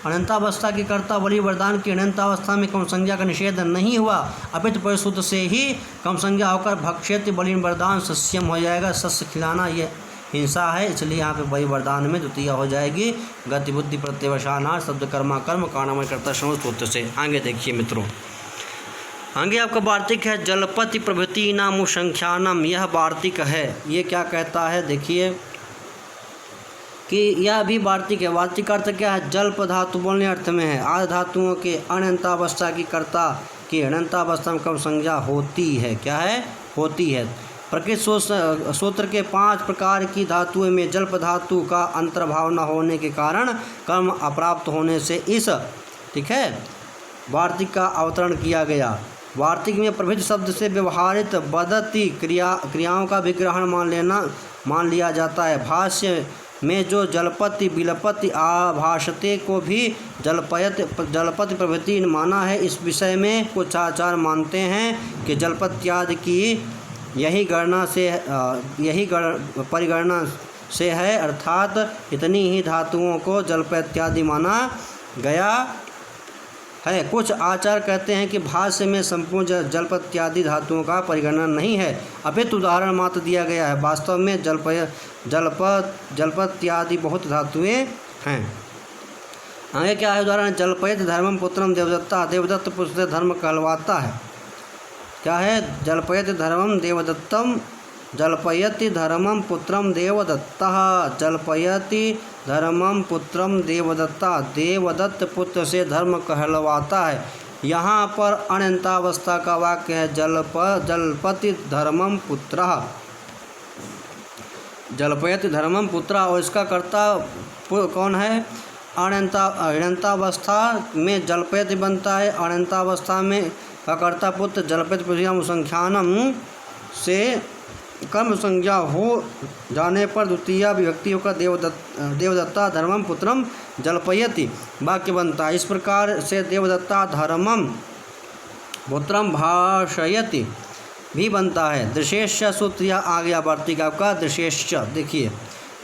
अनंतावस्था के कर्ता बलि वरदान की अनंतावस्था में कम संज्ञा का निषेध नहीं हुआ, अपितु परिशुद्ध से ही कम संज्ञा होकर भक्षयति बलि वरदान सस्यम हो जाएगा। सस्य खिलाना ये हिंसा है, इसलिए यहाँ पे बलि वरदान में द्वितीय हो जाएगी। गति बुद्धि प्रत्यवसानार्थ शब्द कर्माकर्म कारणमय कर्ता सूत्र से। आगे देखिए मित्रों, आगे आपका वार्तिक है जलपति प्रभृति नामु संख्यानम, यह वार्तिक है। ये क्या कहता है, देखिए कि यह भी वार्तिक है। वार्तिक अर्थ क्या है, जल्प धातु बोलने अर्थ में है। आदि धातुओं के अनंतावस्था की कर्ता की अनंतावस्था में कम संज्ञा होती है, क्या है, होती है। प्रकृति सूत्र के 5 प्रकार की धातुओं में जल्प धातु का अंतर्भाव न होने के कारण कर्म अप्राप्त होने से इस, ठीक है, वार्तिक का अवतरण किया गया। वार्तिक में प्रभृत शब्द से व्यवहारित बदती क्रियाओं का भी ग्रहण मान लिया जाता है। भाष्य में जो जलपति विलपति आभाषते को भी जलपति प्रभृति माना है, इस विषय में कुछ आचार्य मानते हैं कि जलपत्यादि की यही परिगणना से है, अर्थात इतनी ही धातुओं को जलपत्यादि माना गया है। कुछ आचार्य कहते हैं कि भाष्य में संपूर्ण जलपत्यादि धातुओं का परिगणना नहीं है, अपितु उदाहरण मात्र दिया गया है। वास्तव में जलपत्यादि बहुत धातुएं हैं। आगे क्या है उदाहरण? जलपयत धर्मम पुत्रम देवदत्ता, देवदत्त पुत्र से धर्म कहलवाता है। क्या है? जलपयति धर्मम देवदत्तम, जलपयति धर्मम पुत्रम देवदत्तः, जलपयति धर्मम पुत्रम देवदत्ता, देवदत्त पुत्र से धर्म कहलवाता है। यहाँ पर अनंतावस्था का वाक्य है जलपति धर्मम पुत्रः, जलपयति धर्मम पुत्रः, और इसका कर्ता कौन है? अनंतावस्था में जलपयति बनता है, अनंतावस्था में का कर्ता पुत्र जलपयति पृथ्वी संख्यानम से कर्म संज्ञा हो जाने पर द्वितीय विभक्ति होकर देवदत्ता धर्मम पुत्रम जलपयति वाक्य बनता है। इस प्रकार से देवदत्ता धर्मम पुत्रम भाषयति भी बनता है। दृशेश्च सूत्र या आ गया वार्तिक आपका दृशेश्च। देखिए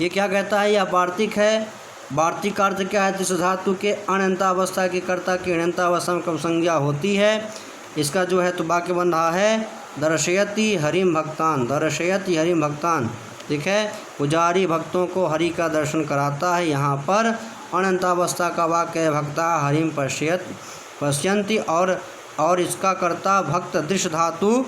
ये क्या कहता है? यह वार्तिक है। वार्तिक का अर्थ क्या है? जिस धातु के अनंतावस्था के कर्ता की अनंतावस्था में कर्म संज्ञा होती है, इसका जो है तो वाक्य बन रहा है दर्शयति हरिम भक्तान, दर्शयति हरिम भक्तान। ठीक है, पुजारी भक्तों को हरि का दर्शन कराता है। यहाँ पर अनंतावस्था का वाक्य है भक्ता हरिम पश्यन्ति, और इसका कर्ता भक्त दृश्य धातु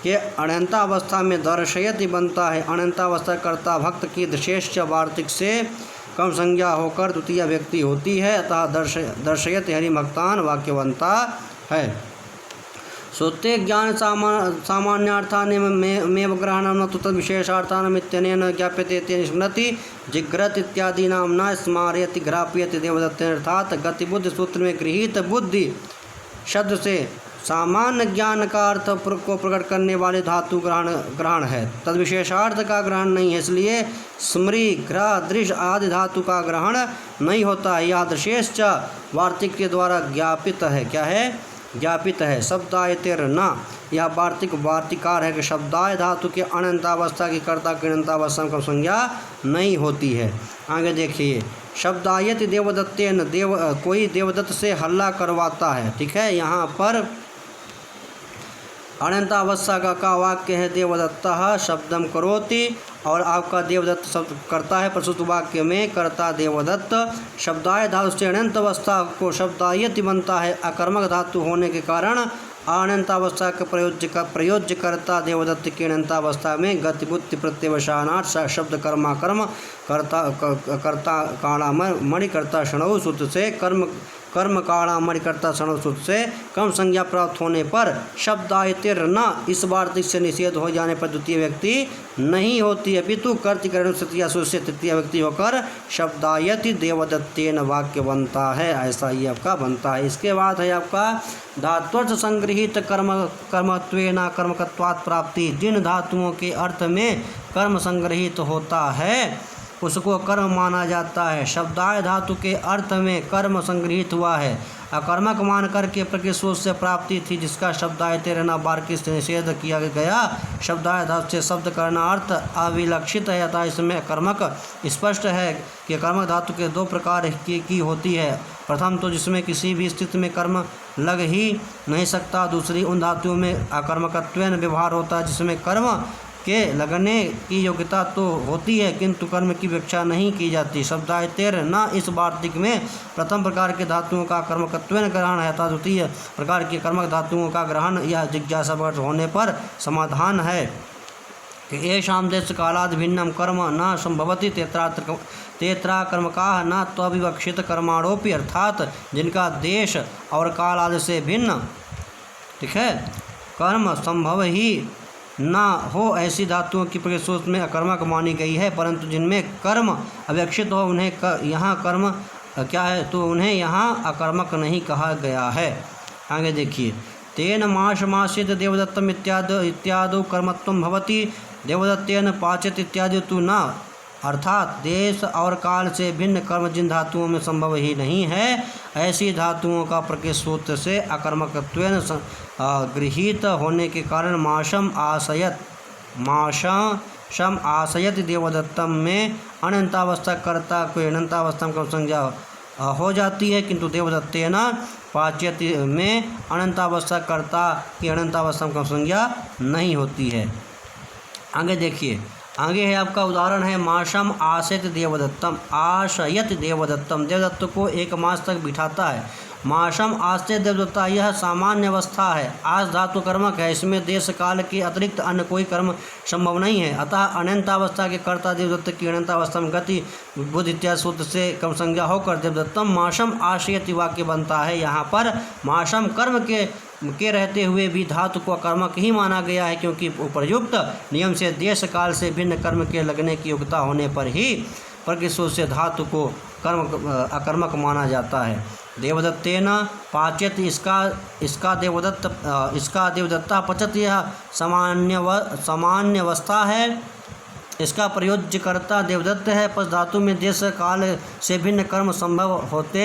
के अनंतावस्था में दर्शयति बनता है। अनंतावस्था कर्ता भक्त की दृशेश्च वार्तिक से कम संज्ञा होकर द्वितीय व्यक्ति होती है, अतः दर्शयति हरि भक्तान वाक्य बनता है। श्रुते ज्ञान सामान्यार्थानेव ग्रहणं न तु तद्विशेषार्थानाम् इत्यनेन ज्ञाप्यते तेन स्मृति जिग्रत इत्यादि नाम न स्मारयति घ्राप्यते देवदत्तेन, अर्थात गतिबुद्धि सूत्र में गृहीत बुद्धि शब्द से सामान्य ज्ञान का अर्थ को प्रकट करने वाले धातु ग्रहण है, तद्विशेषार्थ का ग्रहण नहीं है। इसलिए स्मृति ग्रह दृश्य आदि धातु का ग्रहण नहीं होता है। यह दृशेश्च वार्तिक के द्वारा ज्ञापित है। क्या है? ज्ञापित है। शब्दायतेर न, यह वार्तिकार है कि शब्दाय धातु के अनंतावस्था की कर्ता की अनंतावस्था में संज्ञा नहीं होती है। आगे देखिए, शब्दायति देवदत्तेन, कोई देवदत्त से हल्ला करवाता है। ठीक है, यहाँ पर अनंतावस्था का वाक्य है देवदत्तः शब्दम करोति, और आपका देवदत्त शब्द करता है प्रस्तुत वाक्य में कर्ता देवदत्त। शब्दाय धातु से अनंत अवस्था को शब्दायति बनता है। अकर्मक धातु होने के कारण अनंतावस्था का प्रयोज्य कर्ता देवदत्त की अनंतावस्था में गतिबुद्धि प्रत्यवसानार्थ शब्द कर्माकर्म कर्ता काणा मणि कर्ता क्षणौ सूत्र से कर्म काणा मणि कर्ता क्षणौ सूत्र से कम संज्ञा प्राप्त होने पर शब्दायतिर न, इस वार्तिक से निषेध हो जाने पर द्वितीय व्यक्ति नहीं होती, अपितु कर्तिकरण तृतीया सूत्र से तृतीय व्यक्ति होकर शब्दायति देवदत्तेन वाक्य बनता है। ऐसा ही आपका बनता है। इसके बाद है आपका धात्वर्थ संगृहित कर्मत्वेन कर्मकत्वात् प्राप्ति। जिन धातुओं के अर्थ में कर्म संग्रहित होता है उसको कर्म माना जाता है। शब्दाय धातु के अर्थ में कर्म संग्रहित हुआ है, अकर्मक मान करके प्रकृति से प्राप्ति थी, जिसका शब्दायते रहना वार्तिक से निषेध किया गया। शब्दाय धातु से शब्द करना अर्थ अविलक्षित है, अतः इसमें कर्मक स्पष्ट है कि कर्मक धातु के दो प्रकार की होती है। प्रथम तो जिसमें किसी भी स्थिति में कर्म लग ही नहीं सकता, दूसरी उन धातुओं में अकर्मकत्वेन व्यवहार होता है जिसमें कर्म के लगने की योग्यता तो होती है किंतु कर्म की व्याख्या नहीं की जाती। शब्दायतेर न, इस वार्तिक में प्रथम प्रकार के धातुओं का कर्मकत्वेन ग्रहण है तथा द्वितीय प्रकार के कर्मक धातुओं का ग्रहण यह जिज्ञासा होने पर समाधान है कि येषां देश कालाद भिन्नम कर्म न संभवति तेत्रा कर्मकाः न त्वविवक्षित कर्माणोपि, अर्थात जिनका देश और काल आदि से भिन्न, ठीक है, कर्म संभव ही ना हो ऐसी धातुओं की प्रकृति में अकर्मक मानी गई है, परंतु जिनमें कर्म अव्यक्षित हो उन्हें यहाँ कर्म क्या है तो उन्हें यहाँ अकर्मक नहीं कहा गया है। आगे देखिए, तेन माशमास्येत देवदत्तम इत्यादौ कर्मत्वं भवति, देवदत्तेन पाच्यते इत्यादि तु न। अर्थात देश और काल से भिन्न कर्म जिन धातुओं में संभव ही नहीं है, ऐसी धातुओं का प्रकृत सूत्र से अकर्मकत्वेन गृहीत होने के कारण माशम आशयत देवदत्तम में अनंतावस्था कर्ता को अनंतावस्था का संज्ञा हो जाती है, किंतु देवदत्तेन पाच्यत में अनंतावस्था कर्ता की अनंतावस्था का संज्ञा नहीं होती है। आगे देखिए, आगे है आपका उदाहरण है माशम आशयत देवदत्तम। आशयत देवदत्तम, देवदत्त को 1 मास तक बिठाता है। माशम आश्रय देवदत्ता, यह सामान्य अवस्था है। आस धातु कर्मक है, इसमें देश काल के अतिरिक्त अन्य कोई कर्म संभव नहीं है। अतः अनंतावस्था के कर्ता देवदत्त की अनंतावस्था में गति बुद्ध इत्यादि सूत्र से कम संज्ञा होकर देवदत्तम माशम आश्रयति वाक्य बनता है। यहाँ पर माशम कर्म के रहते हुए भी धातु को अकर्मक ही माना गया है, क्योंकि उपर्युक्त नियम से देश काल से भिन्न कर्म के लगने की योग्यता होने पर ही प्रकृति से धातु को अकर्मक माना जाता है। देवदत्तेन पाच्यत, इसका देवदत्ता पचत, यह सामान्य अवस्था है। इसका प्रयोज्यकर्ता देवदत्त है। पच धातु में देश काल से भिन्न कर्म संभव होते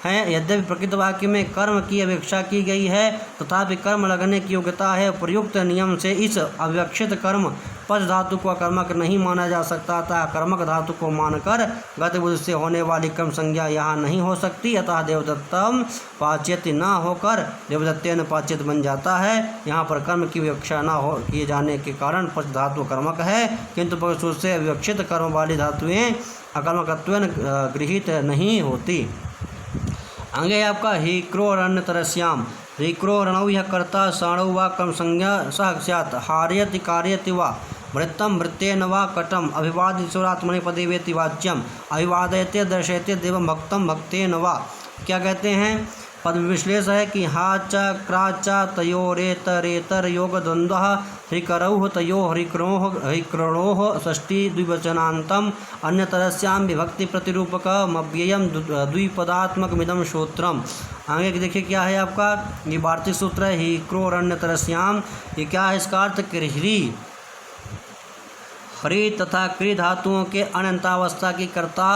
हैं। यद्यपि प्रकृत वाक्य में कर्म की अपेक्षा की गई है, तथापि कर्म लगने की योग्यता है। प्रयुक्त नियम से इस अविवक्षित कर्म पच धातु को कर्मक नहीं माना जा सकता, अतः कर्मक धातु को मानकर गतिबुद्धि से होने वाली कर्म संज्ञा यहाँ नहीं हो सकती। अतः देवदत्तम पाच्यत न होकर देवदत्तेन पाच्यत बन जाता है। यहाँ पर कर्म की विवक्षा न हो किए जाने के कारण पच धातु कर्मक है, किंतु प्रकृति से अविवक्षित कर्म वाली धातुएँ अकर्मकत्वेन गृहीत नहीं होती। आगे आपका हीक्रोरण्यतरस्याम, हीक्रोरणौ यह कर्ता साणौ वा कर्म संज्ञा सह स्यात्, हार्यति कार्यति वा वृत्तम वृत्तेन वा कटम अभिवादितोरात्मने पदे वेति वाच्यम, अभिवादयते दर्शयते देवं भक्तम भक्तेन वा। क्या कहते हैं? पद विश्लेष है कि हा च क्रा च तयोरेतरेतर योग द्वंद्व हृकरौः तयो हृक्रणोः षष्ठी द्विवचनान्तम अन्यतरस्याम विभक्ति प्रतिरूपकमव्ययम द्विपदात्मकमिदं सूत्रम। आगे देखिए क्या है आपका, ये वार्तिक सूत्र है हीक्रोरण्यतरस्याम। ये क्या है? इसका अर्थ हरि तथा क्री धातुओं के अनंतावस्था की कर्ता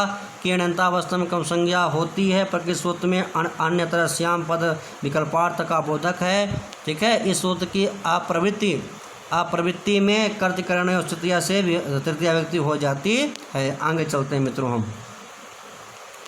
की अनंतावस्था में कम संज्ञा होती है। प्रकृत सूत्र में अन्यतरस्याम पद विकल्पार्थ का बोधक है। ठीक है, इस सूत्र की अप्रवृत्ति में कर्तकरण और तृतीया से तृतीया व्यक्ति हो जाती है। आगे चलते हैं मित्रों, हम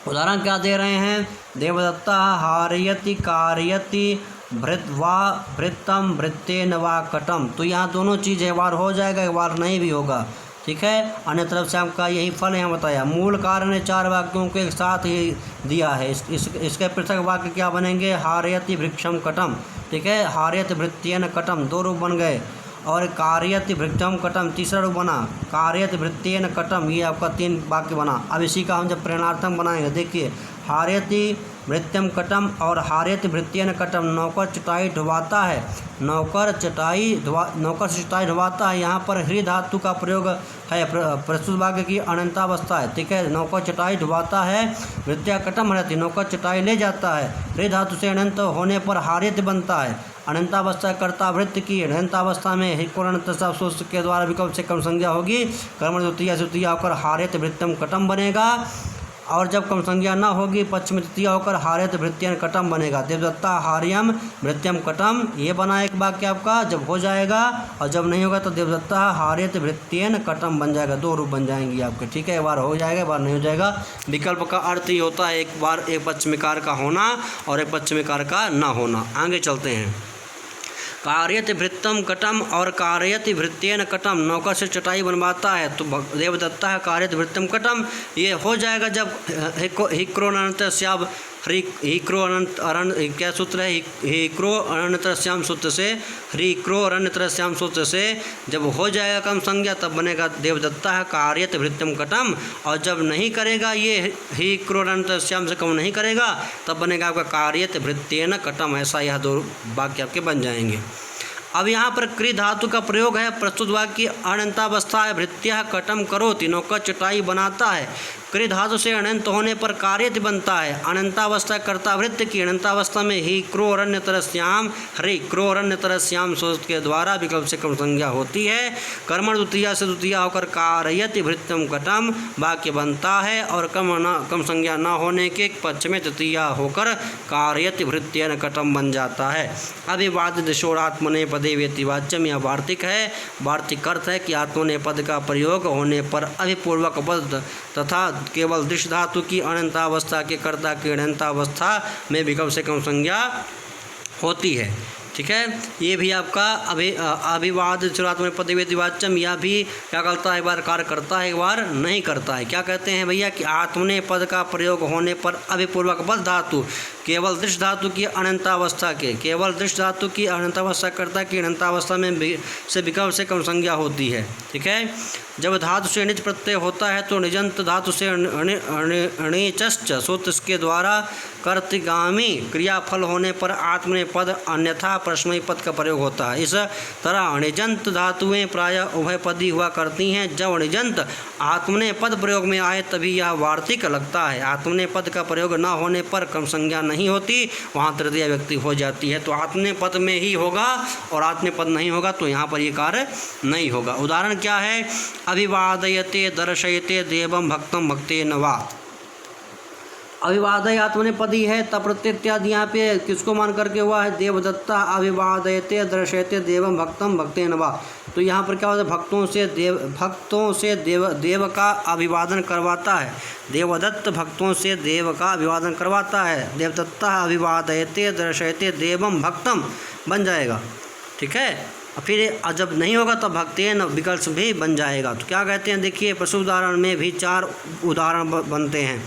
उदाहरण क्या दे रहे हैं? देवदत्ता हारयति कार्यति भृत्वा भृत्तम भृत्तेन वा कटम। तो यहाँ दोनों चीज़ एक बार हो जाएगा, एक बार नहीं भी होगा। ठीक है, अन्य तरफ से आपका यही फल यहाँ बताया। मूल कारण ने 4 वाक्यों को एक साथ ही दिया है। इसके पृथक वाक्य क्या बनेंगे? हारयति भृक्षम कटम। ठीक है, हारयति भृत्येन कटम 2 रूप बन गए, और कार्यति भृक्षम कटम तीसरा रूप बना, कार्यति भृत्येन कटम, ये आपका 3 वाक्य बना। अब इसी का हम जब प्रेरणार्थम बनाएंगे, देखिए हारयति भृत्यम कटम और हारयति भृत्येन कटम, नौकर चटाई ढुवाता है, नौकर से चटाई ढुवाता है। यहाँ पर ह्री धातु का प्रयोग है, प्रस्तुत वाक्य की अनंतावस्था है। ठीक है, नौकर चटाई ढुवाता है, भृत्या कटम हरति, नौकर चटाई ले जाता है। ह्री धातु से अनंत होने पर हार्यत बनता है। अनंतावस्था कर्ता वृत्त की अनंतावस्था में हिकोरणतसूत्र के द्वारा विकल्प से कम संज्ञा होगी, कर्म द्वितीया होकर हार्यत भृत्यम कटम बनेगा। और जब कम संज्ञा न होगी पश्चिम तृतीया होकर हार्यत भृत्यन कटम बनेगा। देवदत्ता हार्यम भृत्यम कटम, ये बना एक वाक्य आपका जब हो जाएगा, और जब नहीं होगा तो देवदत्ता हार्यत भृत्यन कटम बन जाएगा। 2 रूप बन जाएंगे आपके। ठीक है, एक बार हो जाएगा, एक बार नहीं हो जाएगा। विकल्प का अर्थ ये होता है एक बार एक पश्चिमिकार का होना और एक पश्चिमिकार का न होना। आगे चलते हैं, कार्यति भृत्यम कटम और कार्यति भृत्येन कटम, नौकर से चटाई बनवाता है, तो देवदत्ता है कार्यति भृत्यम कटम, ये हो जाएगा जब हिक्रोनन्तस्याम क्या सूत्र है? हिक्रोरण्यतरस्याम सूत्र से, हिक्रोरण्यतरस्याम सूत्र से जब हो जाएगा कम संज्ञा तब बनेगा देवदत्ता है कार्यति भृत्यम कटम, और जब नहीं करेगा ये हिक्रोरण्यतरस्याम से कम नहीं करेगा तब बनेगा आपका कार्यति भृत्येन कटम। ऐसा यह 2 वाक्य आपके बन जाएंगे। अब यहाँ पर क्रि धातु का प्रयोग है। प्रस्तुत वाक्य अनंतावस्था भृत्या कटम करोति, नौका चटाई बनाता है। क्रि धातु से अनंत होने पर कार्यति बनता है। अनंतावस्था कर्ता भृत्य की, अनंतावस्था में ही क्रोरण्यतरस्याम हरि क्रोरण्यतरस्याम सोच के द्वारा विकल्प से क्रम संज्ञा होती है। कर्मण द्वितीया से द्वितीया होकर कारयति भृत्यम कटम वाक्य बनता है और कम संज्ञा न होने के पक्ष में तृतीया होकर कारयति भृत्यन कटम बन जाता है। अभिवाद दिशोरात्मने पदे व्यतिवाच्यम, यह वार्तिक है। वार्तिक अर्थ है कि आत्मनेपद का प्रयोग होने पर अभिपूर्वक पद तथा केवल दृश्य धातु की अनंतावस्था के कर्ता की अनंतावस्था में विकल्प से कम संज्ञा होती है। ठीक है, ये भी आपका अभिवाद शुरुआत्मक पदव्यतिवाच्यम, यह भी क्या करता है, एक बार कार्य करता है, एक बार नहीं करता है। क्या कहते हैं भैया कि आत्मने पद का प्रयोग होने पर अभिपूर्वक बल धातु केवल दृश्य धातु की अनंतावस्था के केवल दृश्य धातु की अनंतावस्था कर्ता की अनंतावस्था में से विकल्प से कम संज्ञा होती है। ठीक है, जब धातु से निज प्रत्यय होता है तो निजंत धातु से अणिचश्च सूत्र के द्वारा कर्तगामी क्रियाफल होने पर आत्मनेपद अन्यथा प्रश्नमयी पद का प्रयोग होता है। इस तरह अणिजंत धातुएं प्रायः उभयपदी हुआ करती हैं। जब अणिजंत आत्मनेपद प्रयोग में आए तभी यह वार्तिक लगता है। आत्मनेपद का प्रयोग न होने पर क्रम संज्ञा नहीं होती, वहाँ तृतीया व्यक्ति हो जाती है। तो आत्मनेपद में ही होगा और आत्मनेपद नहीं होगा तो यहाँ पर ये कार्य नहीं होगा। उदाहरण क्या है, अभिवादयते दर्शयते देवम भक्तम भक्तेन वा। अभिवादय आत्मनेपदी है, तब प्रत्यय इत्यादि यहाँ पे किसको मान करके हुआ है, देवदत्ता अभिवादयते दर्शयते देवम भक्तम भक्तेन वा। तो यहाँ पर क्या होता है, भक्तों से देव का अभिवादन करवाता है। देवदत्त भक्तों से देव का अभिवादन करवाता है। देवदत्ता अभिवादयते दर्शयते देवम भक्तम बन जाएगा। ठीक है, फिर जब नहीं होगा तो भक्तेन विकल्प भी बन जाएगा। तो क्या कहते हैं, देखिए प्रश्न उदाहरण में भी 4 उदाहरण बनते हैं।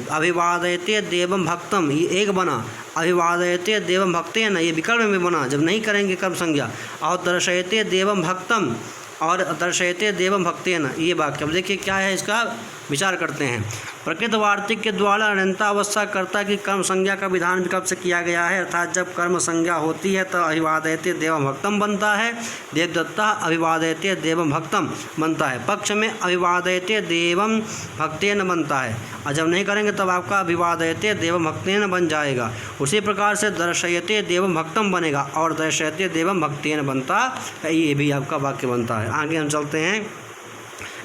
अभिवादयते देवम भक्तम, ये एक बना। अभिवादयते देवम भक्तेन, ये विकल्प में बना जब नहीं करेंगे कर्म संज्ञा। और दर्शयते देवम भक्तम और दर्शयते देवम भक्तेन, ये वाक्य। अब देखिए क्या है, इसका विचार करते हैं। प्रकृत वार्तिक के द्वारा अनंतावस्था कर्ता की कर्म संज्ञा का विधान विकल्प से किया गया है। अर्थात जब कर्म संज्ञा होती है तो अभिवादयते देवम भक्तम बनता है। देवदत्ता अभिवादयते देवम भक्तम बनता है। पक्ष में अभिवादयते देवम भक्तेन बनता है और जब नहीं करेंगे तब आपका अभिवादयते देवम भक्तेन बन जाएगा। उसी प्रकार से दर्शयते देवम भक्तम बनेगा और दर्शयते देवम भक्तेन बनता है, ये भी आपका वाक्य बनता है। आगे हम चलते हैं,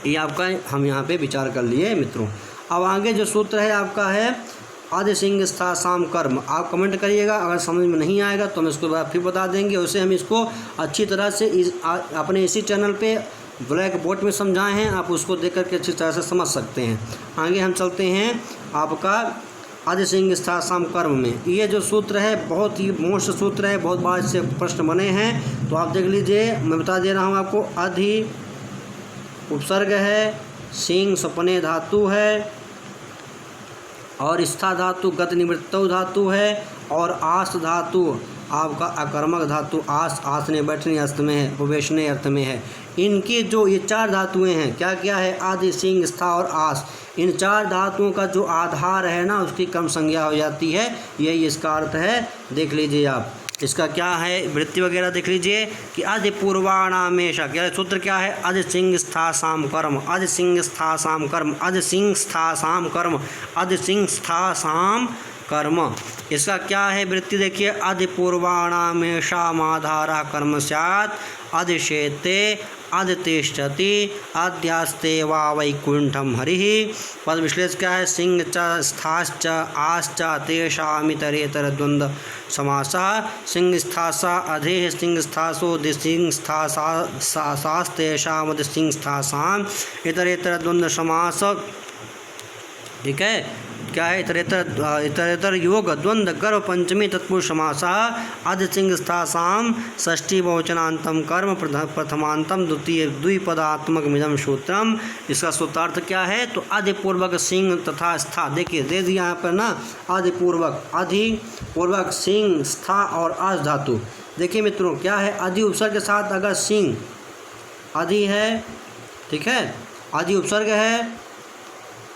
ये आपका हम यहाँ पे विचार कर लिए मित्रों। अब आगे जो सूत्र है आपका है आदि सिंह स्था साम कर्म। आप कमेंट करिएगा, अगर समझ में नहीं आएगा तो हम इसको फिर बता देंगे। उसे हम इसको अच्छी तरह से अपने इसी चैनल पे ब्लैक बोर्ड में समझाए हैं, आप उसको देख करके अच्छी तरह से समझ सकते हैं। आगे हम चलते हैं आपका आदि सिंह स्था साम कर्म में। ये जो सूत्र है बहुत ही मोस्ट सूत्र है, बहुत बार इससे प्रश्न बने हैं। तो आप देख लीजिए, मैं बता दे रहा हूँ आपको। आदि उपसर्ग है, सिंह सपने धातु है और स्था धातु गत निवृत्तौ धातु है और आस धातु आपका अकर्मक धातु आसने बैठने अर्थ में है, उपवेशने अर्थ में है। इनकी जो ये 4 धातुएं हैं, क्या क्या है, आदि सिंह स्था और आस। इन 4 धातुओं का जो आधार है ना, उसकी कम संज्ञा हो जाती है। यही इसका अर्थ है। देख लीजिए आप, इसका क्या है वृत्ति वगैरह देख लीजिए कि आदि पूर्वाणामेश, क्या सूत्र क्या है, आदि सिंह स्था साम कर्म, आदि सिंह स्था साम कर्म, आदि सिंह स्था साम कर्म, आदि सिंह स्था साम कर्म। इसका क्या है वृत्ति देखिए, आदि पूर्वाणामेषामाधारा कर्म स्यात्, अधिशेते अधितिष्ठति आद्यास्ते वा वैकुंठम हरिः। पद विश्लेष क्या है, सिंह च स्थाश्च आश्च तेषामितरेतर द्वंद्व समासः। सिंह स्थासा अधिः सिंह स्थासो दिसिंह स्थासास्तेषाम् अधिसिंह स्थासाम् इतरेतर द्वंद्व समास। ठीक है, क्या है, इतरेतर योग द्वंद्व गर्भ पंचमी तत्पुरुष समासः। आदि सिंह स्थासाम षष्ठी बहुवचनांतम कर्म प्रथमांतम द्वितीय द्विपदात्मक मिदम सूत्रम। इसका सूत्रार्थ क्या है, तो आदि पूर्वक सिंह तथा स्था, देखिए दे दिया यहाँ पर ना, आदि पूर्वक सिंह स्था और आस धातु। देखिए मित्रों क्या है, आदि उपसर्ग के साथ अगर सिंह आदि है, ठीक है, आदि उपसर्ग है,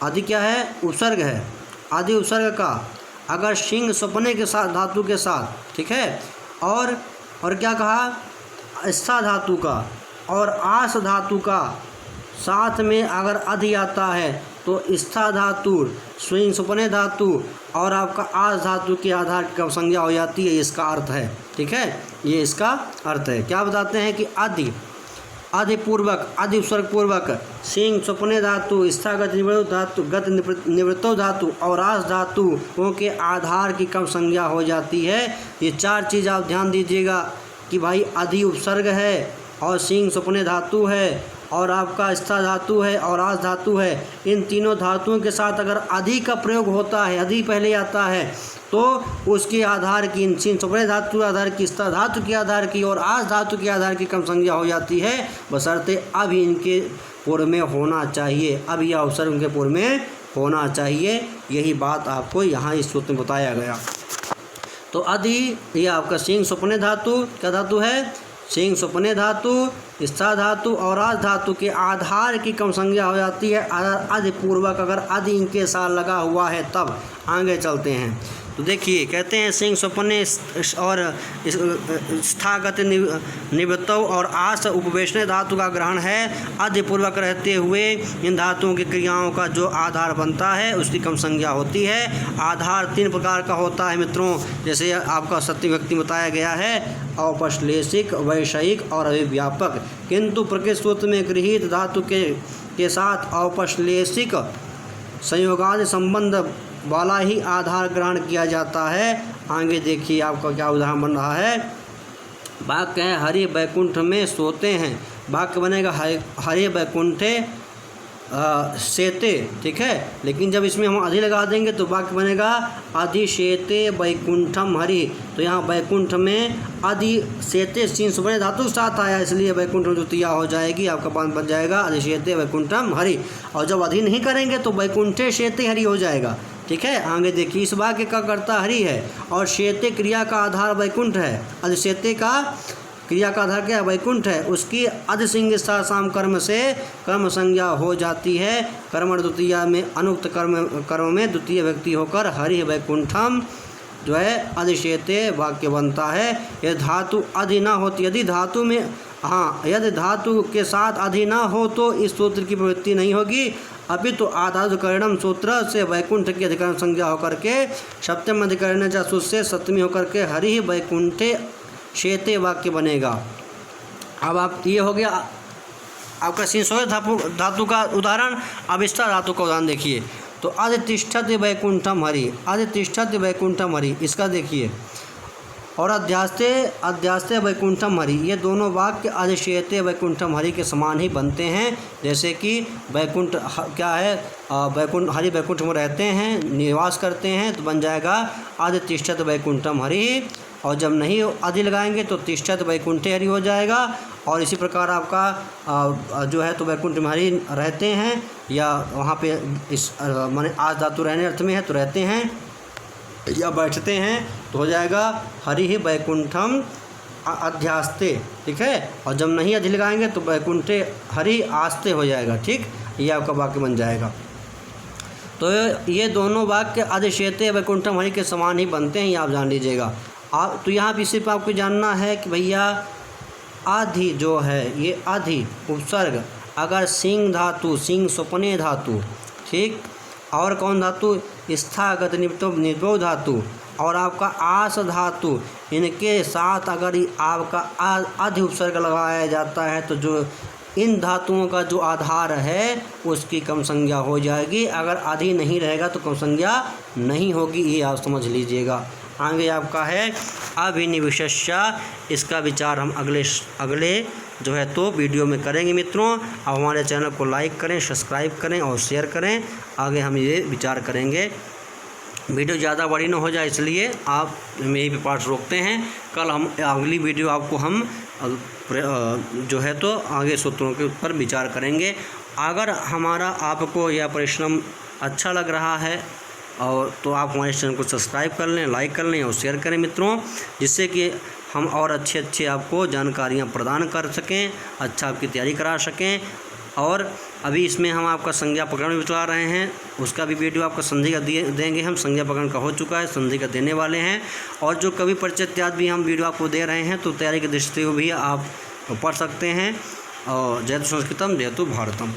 आदि क्या है, उपसर्ग है, आदि उपसर्ग का अगर सिंह सपने के साथ धातु के साथ, ठीक है, और क्या कहा, स्था धातु का और आस धातु का साथ में अगर अधि आता है तो स्था धातु, स्विंग सुपने धातु और आपका आस धातु के आधार की संज्ञा हो जाती है। इसका अर्थ है, ठीक है, ये इसका अर्थ है। क्या बताते हैं कि अधिपूर्वक, अधि उपसर्ग पूर्वक सिंह सुपने धातु, स्थागत निवृत्त धातु, गत निवृत्तो धातु और आस धातुओं के आधार की कम संज्ञा हो जाती है। ये चार चीज़ आप ध्यान दीजिएगा कि भाई अधि उपसर्ग है और सिंह सुपने धातु है और आपका स्था धातु है और आस धातु है। इन तीनों धातुओं के साथ अगर अधि का प्रयोग होता है, अधि पहले आता है, तो उसके आधार की, इन सिंह सुपने धातु आधार की, स्था धातु के आधार की और आस धातु के आधार की कम संज्ञा हो जाती है, बशर्ते अब इनके पूर्व में होना चाहिए, अब यह अवसर उनके पूर्व में होना चाहिए। यही बात आपको यहाँ इस सूत्र में बताया गया। तो अधि ये आपका सिंह सुपने धातु, क्या धातु है, सिंह सुपने धातु, स्था धातु और आस धातु के आधार की कम संज्ञा हो जाती है। अधिपूर्वक अगर अधि इनके साथ लगा हुआ है तब। आगे चलते हैं तो देखिए, कहते हैं सिंह सुपने और स्थागत निवृत्तौ और आस उपवेशने धातु का ग्रहण है। अधिपूर्वक रहते हुए इन धातुओं की क्रियाओं का जो आधार बनता है उसकी कम संज्ञा होती है। आधार तीन प्रकार का होता है मित्रों, जैसे आपका सत्य व्यक्ति बताया गया है, औपश्लेषिक, वैषयिक और अभिव्यापक। किंतु प्रकृत सूत्र में गृहीत धातु के साथ औपश्लेषिक संयोगादि संबंध वाला ही आधार ग्रहण किया जाता है। आगे देखिए आपका क्या उदाहरण बन रहा है। वाक्य है हरि बैकुंठ में सोते हैं, वाक्य बनेगा हरि बैकुंठे सेते, ठीक है। लेकिन जब इसमें हम अधि लगा देंगे तो वाक्य बनेगा अधिशेते वैकुंठम हरि। तो यहाँ वैकुंठ में अधिशेते सिंह सुपने धातु साथ आया, इसलिए वैकुंठ में द्वितीया हो जाएगी, आपका बात बन जाएगा अधिशेते वैकुंठम हरि। और जब अधि नहीं करेंगे तो वैकुंठे शेते हरि हो जाएगा, ठीक है। आगे देखिए, इस वाक्य का कर्ता हरि है और शेते क्रिया का आधार वैकुंठ है। अधिशेते का क्रिया का आधार क्या है, वैकुंठ है। उसकी अधिसिंह साम कर्म से कर्म संज्ञा हो जाती है। कर्मण द्वितीया में अनुक्त कर्म में द्वितीय व्यक्ति होकर हरि वैकुंठम जो है अधिशेते वाक्य बनता है। यदि धातु अधि न होती, यदि धातु में यदि धातु के साथ अधि न हो तो इस सूत्र की प्रवृत्ति नहीं होगी। अभी तो आधाधिकरणम सूत्र से वैकुंठ की अधिकरण संज्ञा होकर के सप्तम अधिकरण जासूस से सप्तमी होकर के हरि वैकुंठे शेते वाक्य बनेगा। अब आप ये हो गया आपका सिंह धातु का उदाहरण। अब स्था धातु का उदाहरण देखिए, तो अधितिष्ठति वैकुंठम हरि, अधितिष्ठति वैकुंठम हरि, इसका देखिए। और अध्यास्ते वैकुंठम हरि, ये दोनों वाक्य अधिशेते वैकुंठम हरि के समान ही बनते हैं। जैसे कि वैकुंठ क्या है, वैकुंठ हरि वैकुंठ में रहते हैं, निवास करते हैं, तो बन जाएगा अधितिष्ठत वैकुंठम हरि। और जब नहीं अधि लगाएंगे तो तिष्ठत वैकुंठे हरि हो जाएगा। और इसी प्रकार आपका जो है तो वैकुंठ में हरि रहते हैं, या वहाँ पे इस माने आज धातु रहने अर्थ में है तो रहते हैं, या बैठते हैं तो हो जाएगा हरि ही वैकुंठम अध्यास्ते, ठीक है। और जब नहीं अधि लगाएंगे तो वैकुंठे हरि आस्ते हो जाएगा, ठीक, ये आपका वाक्य बन जाएगा। तो ये दोनों वाक्य अधिशेते वैकुंठम हरि के समान ही बनते हैं, ये आप जान लीजिएगा। तो यहाँ भी सिर्फ आपको जानना है कि भैया आधि जो है ये आधि उपसर्ग अगर सिंह धातु, सिंह सुपने धातु, ठीक, और कौन धातु, स्थागत निवृत्तो धातु और आपका आस धातु, इनके साथ अगर आपका आधि उपसर्ग लगाया जाता है तो जो इन धातुओं का जो आधार है उसकी कम संज्ञा हो जाएगी। अगर आधि नहीं रहेगा तो कम संज्ञा नहीं होगी, ये आप समझ लीजिएगा। आगे आपका है अभिनिविशस्या, इसका विचार हम अगले जो है तो वीडियो में करेंगे मित्रों। अब हमारे चैनल को लाइक करें, सब्सक्राइब करें और शेयर करें, आगे हम ये विचार करेंगे। वीडियो ज़्यादा बड़ी ना हो जाए इसलिए आप यहीं पे पाठ रोकते हैं। कल हम अगली वीडियो आपको हम जो है तो आगे सूत्रों के ऊपर विचार करेंगे। अगर हमारा आपको यह परिश्रम अच्छा लग रहा है और तो आप हमारे चैनल को सब्सक्राइब कर लें, लाइक कर लें और शेयर करें मित्रों, जिससे कि हम और अच्छे आपको जानकारियाँ प्रदान कर सकें, अच्छा आपकी तैयारी करा सकें। और अभी इसमें हम आपका संज्ञा प्रकरण भी चला रहे हैं, उसका भी वीडियो आपको संधि का देंगे हम। संज्ञा प्रकरण का हो चुका है, संधि का देने वाले हैं। और जो कवि परिचय इत्यादि भी हम वीडियो आपको दे रहे हैं, तो तैयारी की दृष्टि से भी आप पढ़ सकते हैं। और जयतु संस्कृतम जयतु भारतम।